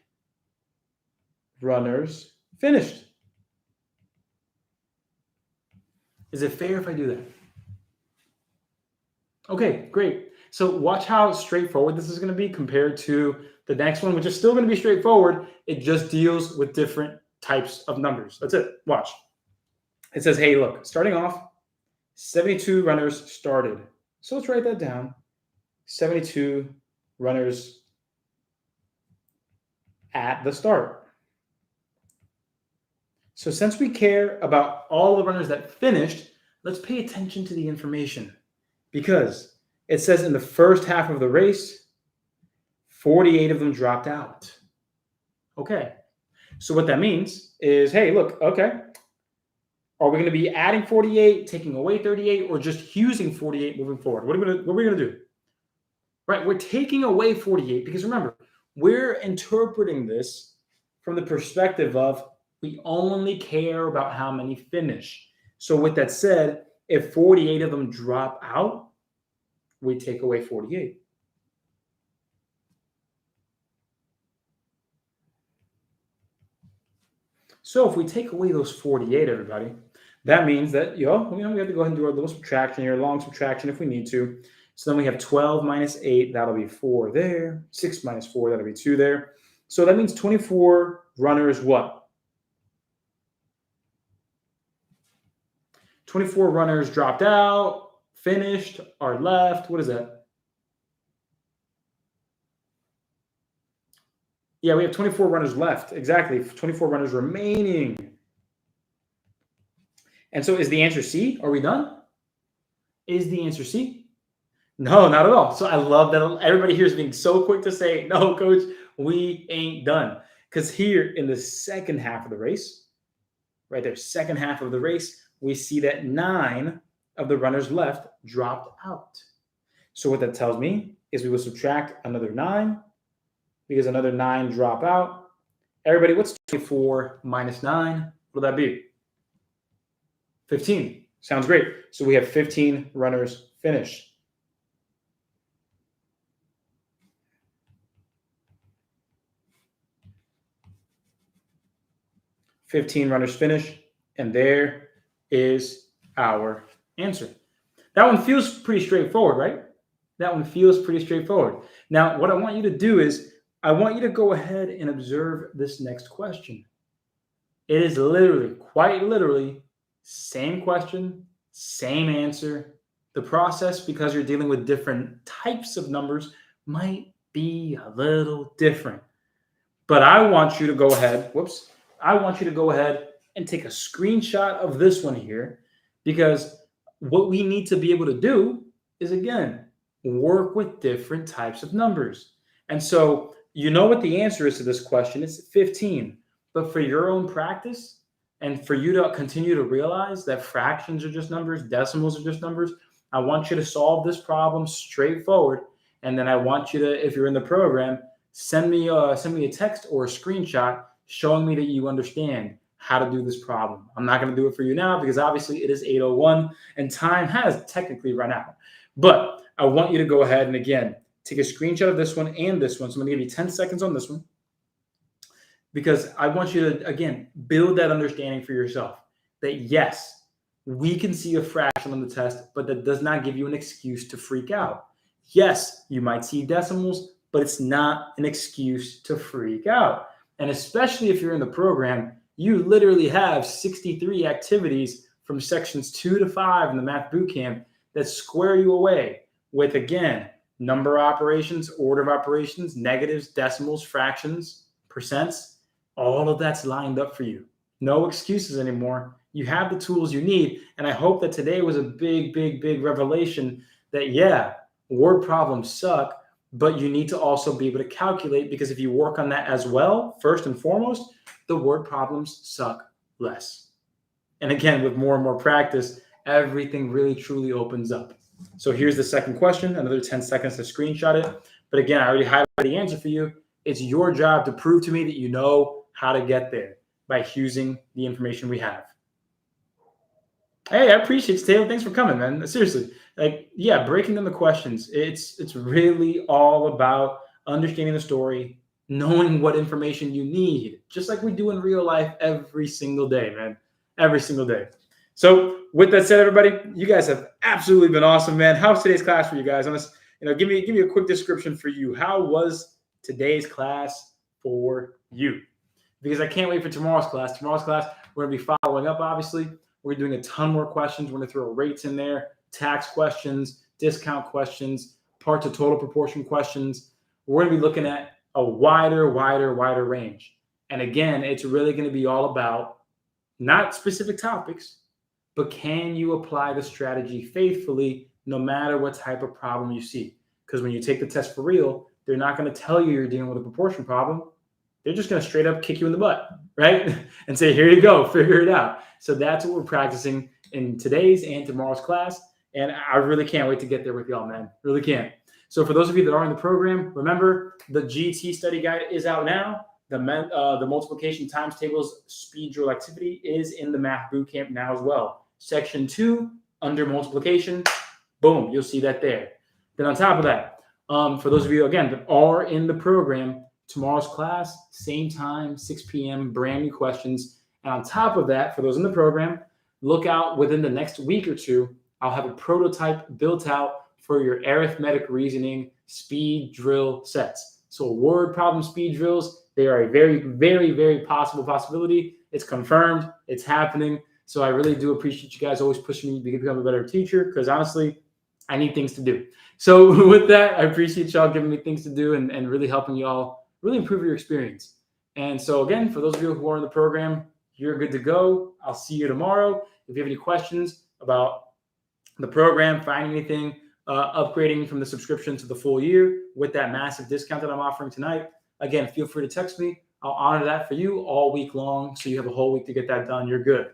runners finished? Is it fair if I do that? Okay, great. So watch how straightforward this is going to be compared to the next one, which is still going to be straightforward. It just deals with different types of numbers. That's it. Watch. It says, hey, look, starting off, 72 runners started. So let's write that down. 72 runners at the start. So since we care about all the runners that finished, let's pay attention to the information, because it says in the first half of the race, 48 of them dropped out. Okay. So what that means is, hey, look, okay, are we going to be adding 48, taking away 38, or just using 48 moving forward? What are we going to do? Right, we're taking away 48 because remember, we're interpreting this from the perspective of we only care about how many finish. So with that said, if 48 of them drop out, we take away 48. So if we take away those 48, everybody, that means that, we have to go ahead and do our little subtraction here, long subtraction if we need to. So then we have 12 minus 8, that'll be 4 there. 6 minus 4, that'll be 2 there. So that means 24 runners what? 24 runners dropped out, finished, are left. What is that? Yeah, we have 24 runners left. Exactly. 24 runners remaining. And so is the answer C? Are we done? Is the answer C? No, not at all. So I love that everybody here is being so quick to say, no, coach, we ain't done. Because here in the second half of the race, right there, second half of the race, we see that 9 of the runners left dropped out. So what that tells me is we will subtract another 9 because another 9 drop out. Everybody, what's 24 minus 9? What will that be? 15. Sounds great. So we have 15 runners finish. $15 runners finish, and there is our answer. That one feels pretty straightforward, right? That one feels pretty straightforward. Now, what I want you to do is I want you to go ahead and observe this next question. It is literally, quite literally, same question, same answer. The process, because you're dealing with different types of numbers, might be a little different. But I want you to go ahead, I want you to go ahead and take a screenshot of this one here, because what we need to be able to do is, again, work with different types of numbers. And so you know what the answer is to this question. It's 15. But for your own practice and for you to continue to realize that fractions are just numbers, decimals are just numbers, I want you to solve this problem straightforward. And then I want you to, if you're in the program, send me a text or a screenshot showing me that you understand how to do this problem. I'm not going to do it for you now because obviously it is 8:01 and time has technically run out. But I want you to go ahead and, again, take a screenshot of this one and this one. So I'm going to give you 10 seconds on this one because I want you to, again, build that understanding for yourself that, yes, we can see a fraction on the test, but that does not give you an excuse to freak out. Yes, you might see decimals, but it's not an excuse to freak out. And especially if you're in the program, you literally have 63 activities from sections 2 to 5 in the math bootcamp that square you away with, again, number operations, order of operations, negatives, decimals, fractions, percents. All of that's lined up for you. No excuses anymore. You have the tools you need. And I hope that today was a big, big, big revelation that, yeah, word problems suck, but you need to also be able to calculate, because if you work on that as well, first and foremost, the word problems suck less. And again, with more and more practice, everything really truly opens up. So here's the second question, another 10 seconds to screenshot it. But again, I already highlighted the answer for you. It's your job to prove to me that you know how to get there by using the information we have. Hey, I appreciate it, Taylor. Thanks for coming, man. Seriously, breaking down the questions. It's really all about understanding the story, knowing what information you need, just like we do in real life every single day, man. Every single day. So with that said, everybody, you guys have absolutely been awesome, man. How's today's class for you guys? Give me a quick description for you. How was today's class for you? Because I can't wait for tomorrow's class. Tomorrow's class, we're going to be following up, obviously. We're doing a ton more questions. We're going to throw rates in there, tax questions, discount questions, parts of total proportion questions. We're going to be looking at a wider range. And again, it's really going to be all about not specific topics, but can you apply the strategy faithfully no matter what type of problem you see? Because when you take the test for real, they're not going to tell you you're dealing with a proportion problem. They're just going to straight up kick you in the butt, right? And say, here you go, figure it out. So that's what we're practicing in today's and tomorrow's class. And I really can't wait to get there with y'all, man. Really can't. So for those of you that are in the program, remember the GT study guide is out now. The multiplication times tables speed drill activity is in the math bootcamp now as well. Section 2 under multiplication, boom, you'll see that there. Then on top of that, for those of you, again, that are in the program, tomorrow's class, same time, 6 p.m., brand new questions. And on top of that, for those in the program, look out within the next week or two, I'll have a prototype built out for your arithmetic reasoning speed drill sets. So word problem speed drills, they are a very, very, very possibility. It's confirmed. It's happening. So I really do appreciate you guys always pushing me to become a better teacher, because honestly, I need things to do. So with that, I appreciate y'all giving me things to do and really helping y'all really improve your experience. And so again, for those of you who are in the program, you're good to go. I'll see you tomorrow. If you have any questions about the program, finding anything, upgrading from the subscription to the full year with that massive discount that I'm offering tonight, again, feel free to text me. I'll honor that for you all week long. So you have a whole week to get that done. You're good.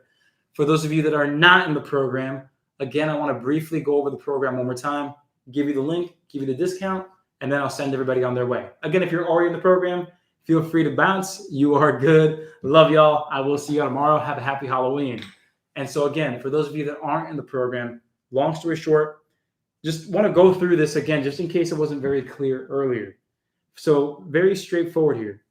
For those of you that are not in the program, again, I want to briefly go over the program one more time, give you the link, give you the discount, and then I'll send everybody on their way. Again, if you're already in the program, feel free to bounce. You are good. Love y'all. I will see you tomorrow. Have a happy Halloween. And so again, for those of you that aren't in the program, long story short, just want to go through this again, just in case it wasn't very clear earlier. So very straightforward here.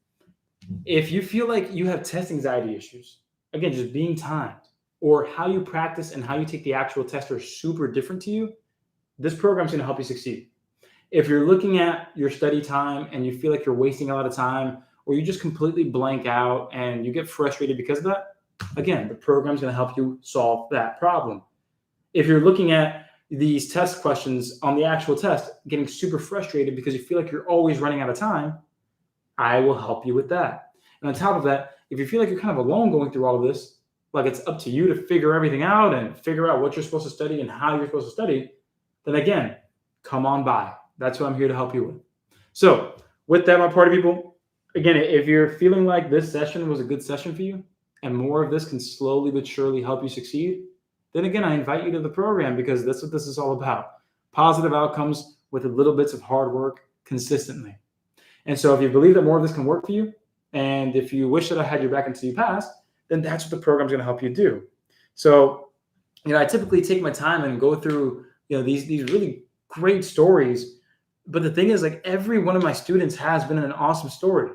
If you feel like you have test anxiety issues, again, just being timed, or how you practice and how you take the actual test are super different to you, this program is going to help you succeed. If you're looking at your study time and you feel like you're wasting a lot of time, or you just completely blank out and you get frustrated because of that, again, the program is going to help you solve that problem. If you're looking at these test questions on the actual test, getting super frustrated because you feel like you're always running out of time, I will help you with that. And on top of that, if you feel like you're kind of alone going through all of this, like it's up to you to figure everything out and figure out what you're supposed to study and how you're supposed to study, then again, come on by. That's what I'm here to help you with. So with that, my party people, again, if you're feeling like this session was a good session for you and more of this can slowly but surely help you succeed, then again, I invite you to the program, because that's what this is all about. Positive outcomes with little bits of hard work consistently. And so if you believe that more of this can work for you, and if you wish that I had your back until you passed, then that's what the program is going to help you do. So, I typically take my time and go through, these really great stories. But the thing is, like, every one of my students has been an awesome story.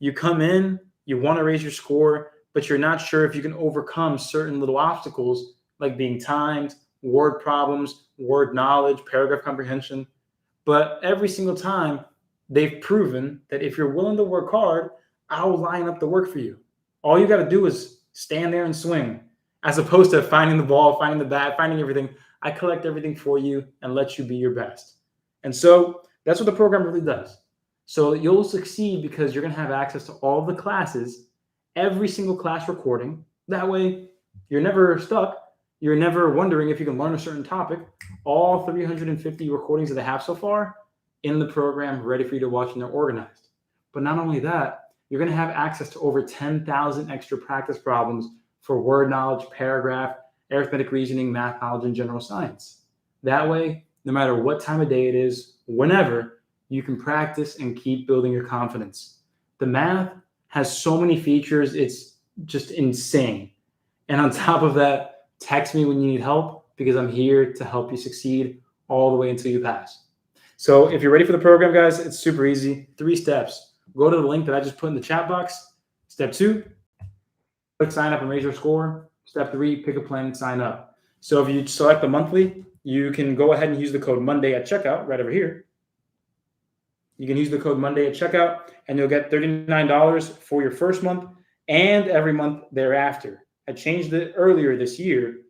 You come in, you want to raise your score, but you're not sure if you can overcome certain little obstacles, like being timed, word problems, word knowledge, paragraph comprehension. But every single time, they've proven that if you're willing to work hard, I'll line up the work for you. All you got to do is stand there and swing, as opposed to finding the ball, finding the bat, finding everything. I collect everything for you and let you be your best. And so that's what the program really does. So you'll succeed because you're going to have access to all the classes, every single class recording. That way, you're never stuck. You're never wondering if you can learn a certain topic. All 350 recordings that I have so far, in the program ready for you to watch, and they're organized. But not only that, you're going to have access to over 10,000 extra practice problems for word knowledge, paragraph, arithmetic reasoning, math knowledge, and general science. That way, no matter what time of day it is, whenever, you can practice and keep building your confidence. The math has so many features, it's just insane. And on top of that, text me when you need help, because I'm here to help you succeed all the way until you pass. So if you're ready for the program, guys, it's super easy. 3 steps. Go to the link that I just put in the chat box. Step 2, click sign up and raise your score. Step 3, pick a plan and sign up. So if you select the monthly, you can go ahead and use the code Monday at checkout right over here. You can use the code Monday at checkout, and you'll get $39 for your first month and every month thereafter. I changed it earlier this year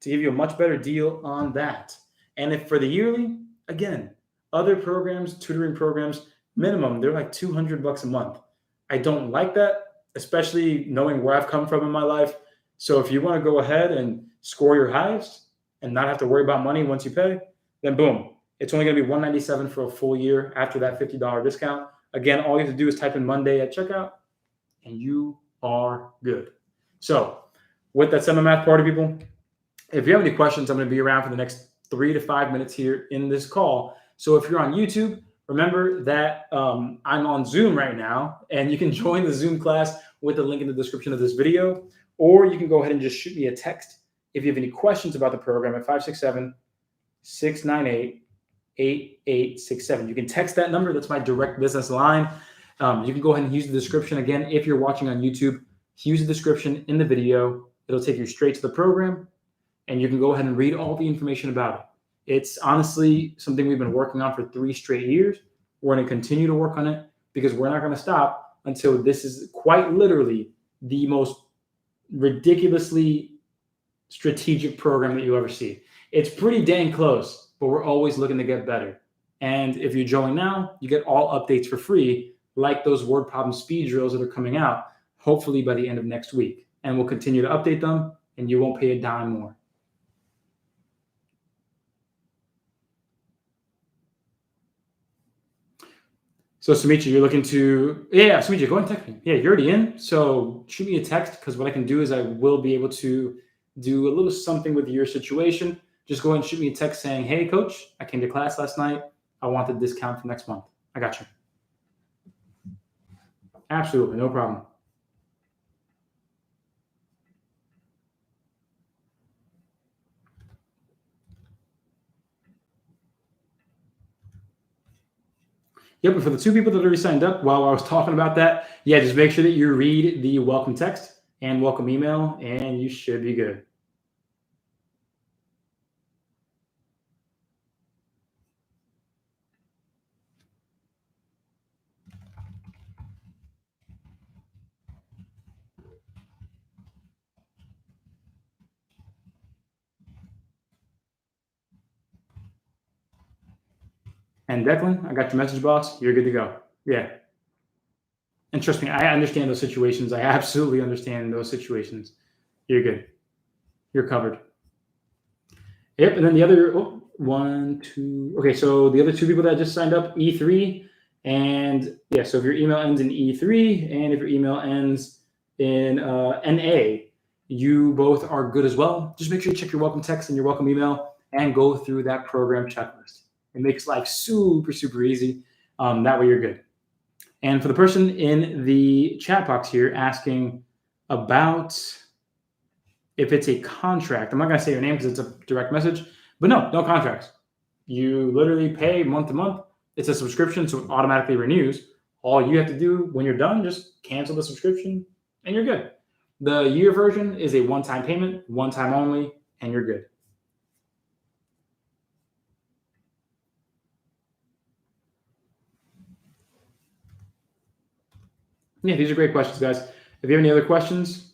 to give you a much better deal on that. And if for the yearly, again, other programs, tutoring programs, minimum, they're like $200 a month. I don't like that, especially knowing where I've come from in my life. So if you want to go ahead and score your highest and not have to worry about money once you pay, then boom, it's only going to be $197 for a full year after that $50 discount. Again, all you have to do is type in Monday at checkout, and you are good. So with that said, my math party people, if you have any questions, I'm going to be around for the next 3 to 5 minutes here in this call. So if you're on YouTube, remember that I'm on Zoom right now, and you can join the Zoom class with the link in the description of this video, or you can go ahead and just shoot me a text if you have any questions about the program at 567-698-8867. You can text that number. That's my direct business line. You can go ahead and use the description. Again, if you're watching on YouTube, use the description in the video. It'll take you straight to the program, and you can go ahead and read all the information about it. It's honestly something we've been working on for 3 straight years. We're going to continue to work on it because we're not going to stop until this is quite literally the most ridiculously strategic program that you ever see. It's pretty dang close, but we're always looking to get better. And if you join now, you get all updates for free, like those word problem speed drills that are coming out, hopefully by the end of next week. And we'll continue to update them, and you won't pay a dime more. So Sumitra, you're looking to, Sumitra, go ahead and text me. Yeah, you're already in. So shoot me a text, because what I can do is I will be able to do a little something with your situation. Just go ahead and shoot me a text saying, hey, coach, I came to class last night. I want the discount for next month. I got you. Absolutely, no problem. Yep, but for the 2 people that already signed up, while I was talking about that, yeah, just make sure that you read the welcome text and welcome email, and you should be good. And Declan, I got your message box. You're good to go. Yeah. And trust me, I understand those situations. I absolutely understand those situations. You're good. You're covered. Yep. And then the other 1, 2. Okay. So the other 2 people that just signed up, E3. And yeah, so if your email ends in E3 and if your email ends in NA, you both are good as well. Just make sure you check your welcome text and your welcome email and go through that program checklist. It makes life super, super easy. That way you're good. And for the person in the chat box here asking about if it's a contract, I'm not going to say your name because it's a direct message, but no contracts. You literally pay month to month. It's a subscription, so it automatically renews. All you have to do when you're done, just cancel the subscription and you're good. The year version is a one-time payment, one time only, and you're good. Yeah, these are great questions, guys. If you have any other questions,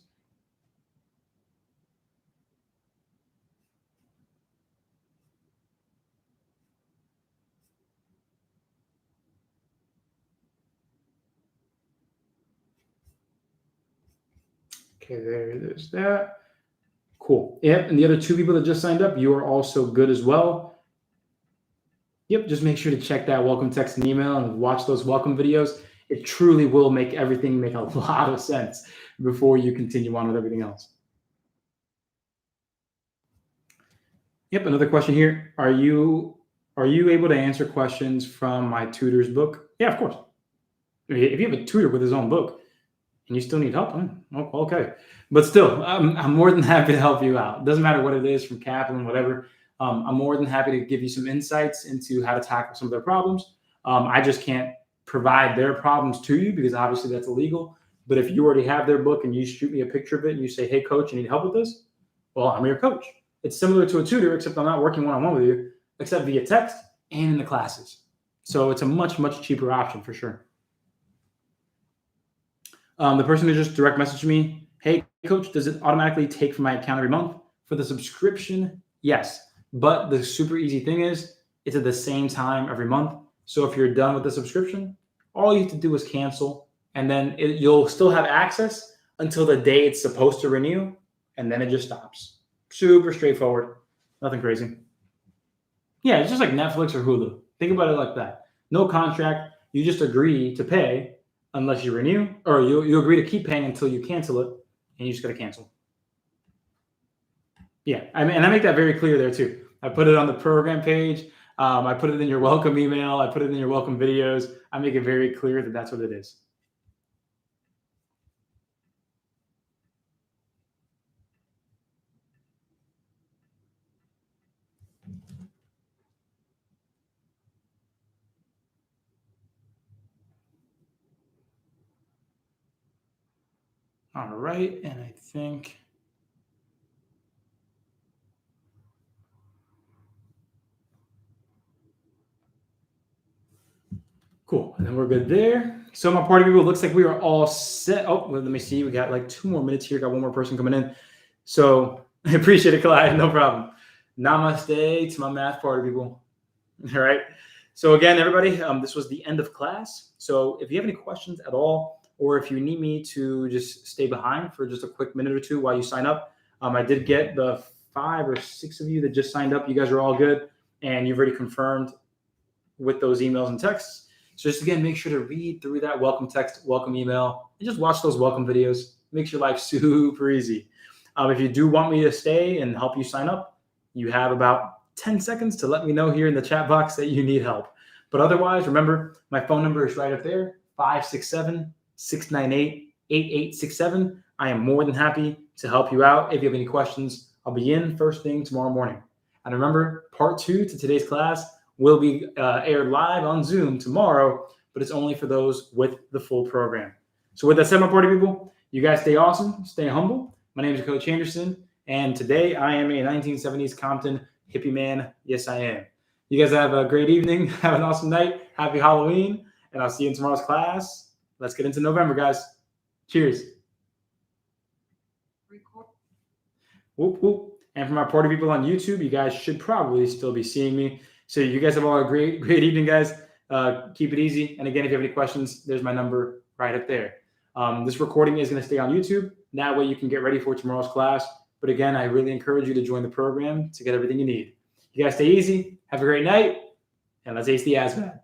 okay, there's that. Cool. Yep, and the other 2 people that just signed up, you are also good as well. Yep, just make sure to check that welcome text and email and watch those welcome videos. It truly will make everything make a lot of sense before you continue on with everything else. Yep, another question here. Are you able to answer questions from my tutor's book? Yeah, of course. If you have a tutor with his own book and you still need help, okay. But still, I'm more than happy to help you out. Doesn't matter what it is, from Kaplan, whatever. I'm more than happy to give you some insights into how to tackle some of their problems. I just can't provide their problems to you because obviously that's illegal. But if you already have their book and you shoot me a picture of it and you say, hey, coach, you need help with this? Well, I'm your coach. It's similar to a tutor, except I'm not working one-on-one with you, except via text and in the classes. So it's a much, much cheaper option for sure. The person who just direct messaged me, hey, coach, does it automatically take from my account every month? For the subscription, yes. But the super easy thing is it's at the same time every month. So if you're done with the subscription, all you have to do is cancel. And then you'll still have access until the day it's supposed to renew. And then it just stops. Super straightforward. Nothing crazy. Yeah, it's just like Netflix or Hulu. Think about it like that. No contract. You just agree to pay unless you renew, or you agree to keep paying until you cancel it, and you just got to cancel. Yeah, and I make that very clear there too. I put it on the program page. I put it in your welcome email. I put it in your welcome videos. I make it very clear that that's what it is. All right, and I think cool, and then we're good there. So my party people, looks like we are all set. Oh, well, let me see. We got like 2 more minutes here. Got one more person coming in. So I appreciate it, Clyde. No problem. Namaste to my math party people. All right. So again, everybody, this was the end of class. So if you have any questions at all, or if you need me to just stay behind for just a quick minute or two while you sign up, I did get the 5 or 6 of you that just signed up. You guys are all good, and you've already confirmed with those emails and texts. So just again, make sure to read through that welcome text, welcome email, and just watch those welcome videos. Makes your life super easy. If you do want me to stay and help you sign up, you have about 10 seconds to let me know here in the chat box that you need help. But otherwise, remember, my phone number is right up there, 567-698-8867. I am more than happy to help you out. If you have any questions, I'll be in first thing tomorrow morning. And remember, part 2 to today's class will be aired live on Zoom tomorrow, but it's only for those with the full program. So with that said, my party people, you guys stay awesome, stay humble. My name is Coach Anderson, and today I am a 1970s Compton hippie man. Yes, I am. You guys have a great evening. Have an awesome night. Happy Halloween, and I'll see you in tomorrow's class. Let's get into November, guys. Cheers. Whoop, whoop. And for my party people on YouTube, you guys should probably still be seeing me. So you guys have all a great evening, guys. Keep it easy. And again, if you have any questions, there's my number right up there. This recording is going to stay on YouTube. That way you can get ready for tomorrow's class. But again, I really encourage you to join the program to get everything you need. You guys stay easy. Have a great night. And let's ace the ASVAB.